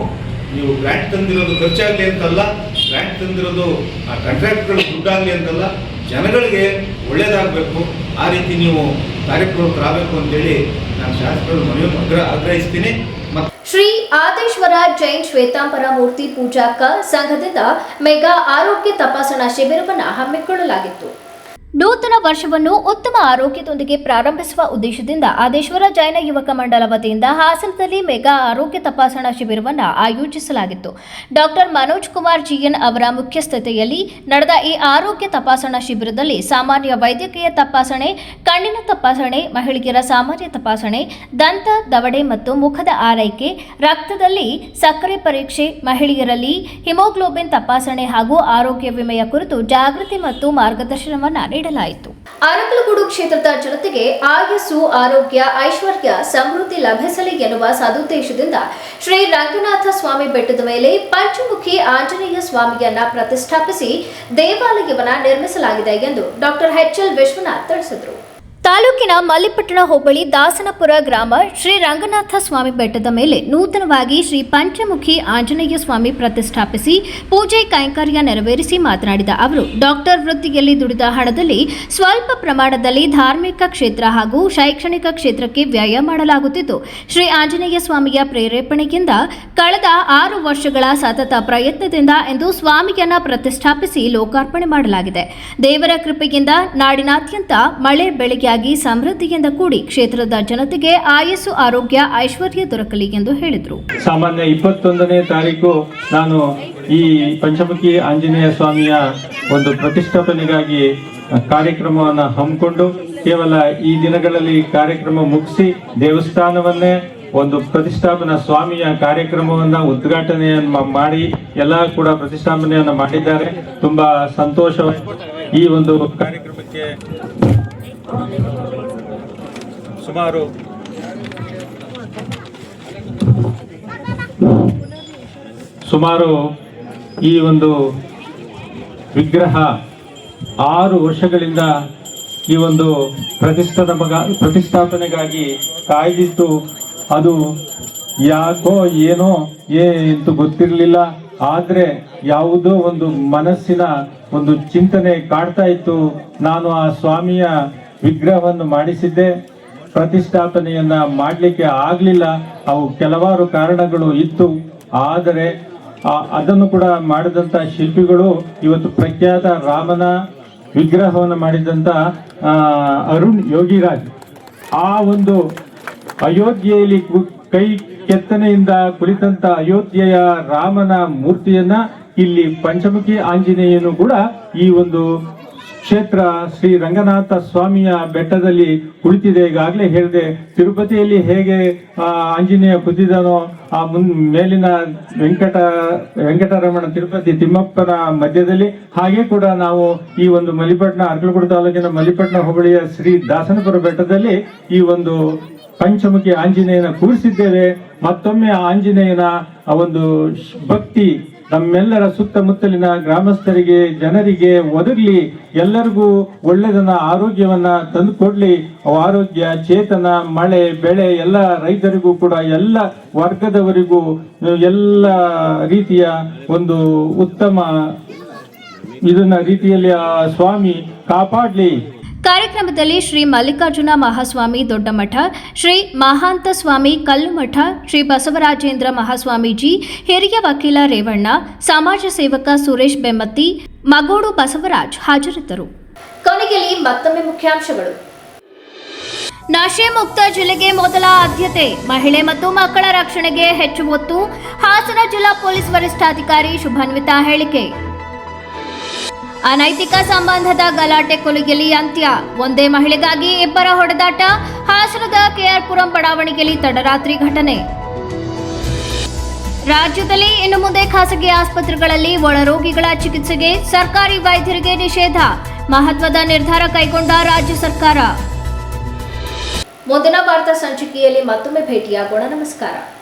ಗ್ರ್ಯಾಂಟ್ ತಂದಿರೋದು ಖರ್ಚಾಗಲಿ ಅಂತಲ್ಲ, ಗ್ರ್ಯಾಂಟ್ ತಂದಿರೋದು ಆ ಕಾಂಟ್ರಾಕ್ಟ್ಗಳು ದುಡ್ಡಾಗಲಿ ಅಂತಲ್ಲ, ಜನಗಳಿಗೆ ಒಳ್ಳೇದಾಗಬೇಕು, ಆ ರೀತಿ ನೀವು ಕಾರ್ಯಪ್ರವೃತ್ತರಾಗಬೇಕು ಅಂತೇಳಿ ನಾನು ಶಾಸಕರು ಮನವಿ ಆಗ್ರಹಿಸ್ತೀನಿ. ಶ್ರೀ ಆದೇಶ್ವರ ಜೈನ್ ಶ್ವೇತಾಂಬರ ಮೂರ್ತಿ ಪೂಜಾಕ ಸಂಘದಿಂದ ಮೆಗಾ ಆರೋಗ್ಯ ತಪಾಸಣಾ ಶಿಬಿರವನ್ನು ಹಮ್ಮಿಕೊಳ್ಳಲಾಗಿತ್ತು. ನೂತನ ವರ್ಷವನ್ನು ಉತ್ತಮ ಆರೋಗ್ಯದೊಂದಿಗೆ ಪ್ರಾರಂಭಿಸುವ ಉದ್ದೇಶದಿಂದ ಆದೇಶ್ವರ ಜೈನ ಯುವಕ ಮಂಡಲ ವತಿಯಿಂದ ಹಾಸನದಲ್ಲಿ ಮೆಗಾ ಆರೋಗ್ಯ ತಪಾಸಣಾ ಶಿಬಿರವನ್ನು ಆಯೋಜಿಸಲಾಗಿತ್ತು. ಡಾಕ್ಟರ್ ಮನೋಜ್ ಕುಮಾರ್ ಜಿಎನ್ ಅವರ ಮುಖ್ಯಸ್ಥತೆಯಲ್ಲಿ ನಡೆದ ಈ ಆರೋಗ್ಯ ತಪಾಸಣಾ ಶಿಬಿರದಲ್ಲಿ ಸಾಮಾನ್ಯ ವೈದ್ಯಕೀಯ ತಪಾಸಣೆ, ಕಣ್ಣಿನ ತಪಾಸಣೆ, ಮಹಿಳೆಯರ ಸಾಮಾನ್ಯ ತಪಾಸಣೆ, ದಂತ, ದವಡೆ ಮತ್ತು ಮುಖದ ಆರೈಕೆ, ರಕ್ತದಲ್ಲಿ ಸಕ್ಕರೆ ಪರೀಕ್ಷೆ, ಮಹಿಳೆಯರಲ್ಲಿ ಹಿಮೋಗ್ಲೋಬಿನ್ ತಪಾಸಣೆ ಹಾಗೂ ಆರೋಗ್ಯ ವಿಮೆಯ ಕುರಿತು ಜಾಗೃತಿ ಮತ್ತು ಮಾರ್ಗದರ್ಶನವನ್ನು ನೀಡಲಾಯಿತು. ಅರಕಲಗೂಡು ಕ್ಷೇತ್ರದ ಜನತೆಗೆ ಆಯಸ್ಸು, ಆರೋಗ್ಯ, ಐಶ್ವರ್ಯ, ಸಮೃದ್ಧಿ ಲಭಿಸಲಿ ಎನ್ನುವ ಸದುದ್ದೇಶದಿಂದ ಶ್ರೀ ರಂಗನಾಥ ಸ್ವಾಮಿ ಬೆಟ್ಟದ ಮೇಲೆ ಪಂಚಮುಖಿ ಆಂಜನೇಯ ಸ್ವಾಮಿಯನ್ನ ಪ್ರತಿಷ್ಠಾಪಿಸಿ ದೇವಾಲಯವನ್ನ ನಿರ್ಮಿಸಲಾಗಿದೆ ಎಂದು ಡಾಕ್ಟರ್ ಎಚ್.ಎಲ್. ವಿಶ್ವನಾಥ್ ತಿಳಿಸಿದರು. ತಾಲೂಕಿನ ಮಲ್ಲಿಪಟ್ಟಣ ಹೋಬಳಿ ದಾಸನಪುರ ಗ್ರಾಮ ಶ್ರೀ ರಂಗನಾಥ ಸ್ವಾಮಿ ಬೆಟ್ಟದ ಮೇಲೆ ನೂತನವಾಗಿ ಶ್ರೀ ಪಂಚಮುಖಿ ಆಂಜನೇಯ ಸ್ವಾಮಿ ಪ್ರತಿಷ್ಠಾಪಿಸಿ ಪೂಜೆ ಕೈಂಕರ್ಯ ನೆರವೇರಿಸಿ ಮಾತನಾಡಿದ ಅವರು, ಡಾಕ್ಟರ್ ವೃತ್ತಿಯಲ್ಲಿ ದುಡಿದ ಹಣದಲ್ಲಿ ಸ್ವಲ್ಪ ಪ್ರಮಾಣದಲ್ಲಿ ಧಾರ್ಮಿಕ ಕ್ಷೇತ್ರ ಹಾಗೂ ಶೈಕ್ಷಣಿಕ ಕ್ಷೇತ್ರಕ್ಕೆ ವ್ಯಯ ಮಾಡಲಾಗುತ್ತಿದ್ದು, ಶ್ರೀ ಆಂಜನೇಯ ಸ್ವಾಮಿಯ ಪ್ರೇರೇಪಣೆಯಿಂದ ಕಳೆದ 6 ವರ್ಷಗಳ ಸತತ ಪ್ರಯತ್ನದಿಂದ ಎಂದು ಸ್ವಾಮಿಯನ್ನ ಪ್ರತಿಷ್ಠಾಪಿಸಿ ಲೋಕಾರ್ಪಣೆ ಮಾಡಲಾಗಿದೆ. ದೇವರ ಕೃಪೆಯಿಂದ ನಾಡಿನಾದ್ಯಂತ ಮಳೆ ಬೆಳೆಯಾಗಿ ಸಮೃದ್ಧಿಯಿಂದ ಕೂಡಿ ಕ್ಷೇತ್ರದ ಜನತೆಗೆ ಆಯಸ್ಸು, ಆರೋಗ್ಯ, ಐಶ್ವರ್ಯ ದೊರಕಲಿ ಎಂದು ಹೇಳಿದರು. ಸಾಮಾನ್ಯ 21ನೇ ತಾರೀಕು ನಾನು ಈ ಪಂಚಮುಖಿ ಆಂಜನೇಯ ಸ್ವಾಮಿಯ ಒಂದು ಪ್ರತಿಷ್ಠಾಪನೆಗಾಗಿ ಕಾರ್ಯಕ್ರಮವನ್ನು ಹಮ್ಮಿಕೊಂಡು ಕೇವಲ ಈ ದಿನಗಳಲ್ಲಿ ಕಾರ್ಯಕ್ರಮ ಮುಗಿಸಿ ದೇವಸ್ಥಾನವನ್ನೇ ಒಂದು ಪ್ರತಿಷ್ಠಾಪನಾ ಸ್ವಾಮಿಯ ಕಾರ್ಯಕ್ರಮವನ್ನ ಉದ್ಘಾಟನೆಯನ್ನು ಮಾಡಿ ಎಲ್ಲ ಕೂಡ ಪ್ರತಿಷ್ಠಾಪನೆಯನ್ನು ಮಾಡಿದ್ದಾರೆ. ತುಂಬಾ ಸಂತೋಷ. ಈ ಒಂದು ಕಾರ್ಯಕ್ರಮಕ್ಕೆ ಸುಮಾರು ಈ ಒಂದು ವಿಗ್ರಹ 6 ವರ್ಷಗಳಿಂದ ಈ ಒಂದು ಪ್ರತಿಷ್ಠಾಪನೆಗಾಗಿ ಕಾಯ್ದಿತ್ತು. ಅದು ಯಾಕೋ ಏನೋ ಎಂತೂ ಗೊತ್ತಿರಲಿಲ್ಲ. ಆದರೆ ಯಾವುದೋ ಒಂದು ಮನಸ್ಸಿನ ಒಂದು ಚಿಂತನೆ ಕಾಡ್ತಾ ಇತ್ತು. ನಾನು ಆ ಸ್ವಾಮಿಯ ವಿಗ್ರಹವನ್ನು ಮಾಡಿಸಿದ್ದೆ, ಪ್ರತಿಷ್ಠಾಪನೆಯನ್ನ ಮಾಡಲಿಕ್ಕೆ ಆಗಲಿಲ್ಲ. ಅವು ಕೆಲವಾರು ಕಾರಣಗಳು ಇತ್ತು. ಆದರೆ ಅದನ್ನು ಕೂಡ ಮಾಡಿದಂಥ ಶಿಲ್ಪಿಗಳು ಇವತ್ತು ಪ್ರಖ್ಯಾತ ರಾಮನ ವಿಗ್ರಹವನ್ನು ಮಾಡಿದಂಥ ಅರುಣ್ ಯೋಗಿರಾಜ್ ಆ ಒಂದು ಅಯೋಧ್ಯೆಯಲ್ಲಿ ಕೈ ಕೆತ್ತನೆಯಿಂದ ಕುಳಿತಂತ ಅಯೋಧ್ಯೆಯ ರಾಮನ ಮೂರ್ತಿಯನ್ನ ಇಲ್ಲಿ ಪಂಚಮುಖಿ ಆಂಜನೇಯನು ಕೂಡ ಈ ಒಂದು ಕ್ಷೇತ್ರ ಶ್ರೀ ರಂಗನಾಥ ಸ್ವಾಮಿಯ ಬೆಟ್ಟದಲ್ಲಿ ಕುಳಿತಿದೆ. ಈಗಾಗಲೇ ಹೇಳಿದೆ, ತಿರುಪತಿಯಲ್ಲಿ ಹೇಗೆ ಆಂಜನೇಯ ಕೂತಿದ್ದಾನೋ ಆ ಮೇಲಿನ ವೆಂಕಟರಮಣ ತಿರುಪತಿ ತಿಮ್ಮಪ್ಪನ ಮಧ್ಯದಲ್ಲಿ, ಹಾಗೆ ಕೂಡ ನಾವು ಈ ಒಂದು ಮಲ್ಲಿಪಟ್ಟಣ ಅರಕಲಗೂಡು ತಾಲೂಕಿನ ಮಲ್ಲಿಪಟ್ಟಣ ಹೋಬಳಿಯ ಶ್ರೀ ದಾಸನಪುರ ಬೆಟ್ಟದಲ್ಲಿ ಈ ಒಂದು ಪಂಚಮುಖಿ ಆಂಜನೇಯನ ಕೂರಿಸಿದ್ದೇವೆ. ಮತ್ತೊಮ್ಮೆ ಆಂಜನೇಯನ ಆ ಒಂದು ಭಕ್ತಿ ನಮ್ಮೆಲ್ಲರ ಸುತ್ತಮುತ್ತಲಿನ ಗ್ರಾಮಸ್ಥರಿಗೆ, ಜನರಿಗೆ ಒದಗಲಿ, ಎಲ್ಲರಿಗೂ ಒಳ್ಳೆದನ್ನ ಆರೋಗ್ಯವನ್ನ ತಂದುಕೊಡ್ಲಿ. ಆರೋಗ್ಯ, ಚೇತನ, ಮಳೆ ಬೆಳೆ ಎಲ್ಲ ರೈತರಿಗೂ ಕೂಡ ಎಲ್ಲ ವರ್ಗದವರಿಗೂ ಎಲ್ಲ ರೀತಿಯ ಒಂದು ಉತ್ತಮ ಇದನ್ನ ರೀತಿಯಲ್ಲಿ ಆ ಸ್ವಾಮಿ ಕಾಪಾಡ್ಲಿ. ಕಾರ್ಯಕ್ರಮದಲ್ಲಿ ಶ್ರೀ ಮಲ್ಲಿಕಾರ್ಜುನ ಮಹಾಸ್ವಾಮಿ ದೊಡ್ಡಮಠ, ಶ್ರೀ ಮಹಾಂತ ಸ್ವಾಮಿ ಕಲ್ಲುಮಠ, ಶ್ರೀ ಬಸವರಾಜೇಂದ್ರ ಮಹಾಸ್ವಾಮೀಜಿ, ಹಿರಿಯ ವಕೀಲ ರೇವಣ್ಣ, ಸಮಾಜ ಸೇವಕ ಸುರೇಶ್ ಬೆಮ್ಮತ್ತಿ, ಮಗೋಡು ಬಸವರಾಜ್ ಹಾಜರಿದ್ದರು. ಕೊನೆಯಲ್ಲಿ ಮತ್ತೊಮ್ಮೆ ಮುಖ್ಯಾಂಶಗಳು. ನಶೆ ಮುಕ್ತ ಜಿಲ್ಲೆಗೆ ಮೊದಲ ಆದ್ಯತೆ, ಮಹಿಳೆ ಮತ್ತು ಮಕ್ಕಳ ರಕ್ಷಣೆಗೆ ಹೆಚ್ಚು ಒತ್ತು, ಹಾಸನ ಜಿಲ್ಲಾ ಪೊಲೀಸ್ ವರಿಷ್ಠಾಧಿಕಾರಿ ಶುಭಾನ್ವಿತಾ ಹೇಳಿಕೆ. ಅನೈತಿಕ ಸಂಬಂಧದ ಗಲಾಟೆ ಕೊಲೆಯಲ್ಲಿ ಅಂತ್ಯ, ಒಂದೇ ಮಹಿಳೆಗಾಗಿ ಇಬ್ಬರ ಹೊಡೆದಾಟ, ಹಾಸನದ ಕೆಆರ್ಪುರಂ ಬಡಾವಣೆಯಲ್ಲಿ ತಡರಾತ್ರಿ ಘಟನೆ. ರಾಜ್ಯದಲ್ಲಿ ಇನ್ನು ಮುಂದೆ ಖಾಸಗಿ ಆಸ್ಪತ್ರೆಗಳಲ್ಲಿ ಒಳರೋಗಿಗಳ ಚಿಕಿತ್ಸೆಗೆ ಸರ್ಕಾರಿ ವೈದ್ಯರಿಗೆ ನಿಷೇಧ, ಮಹತ್ವದ ನಿರ್ಧಾರ ಕೈಗೊಂಡ ರಾಜ್ಯ ಸರ್ಕಾರ. ಮುಂದಿನ ವಾರ್ತಾ ಸಂಚಿಕೆಯಲ್ಲಿ ಮತ್ತೊಮ್ಮೆ ಭೇಟಿಯಾಗೋಣ. ನಮಸ್ಕಾರ.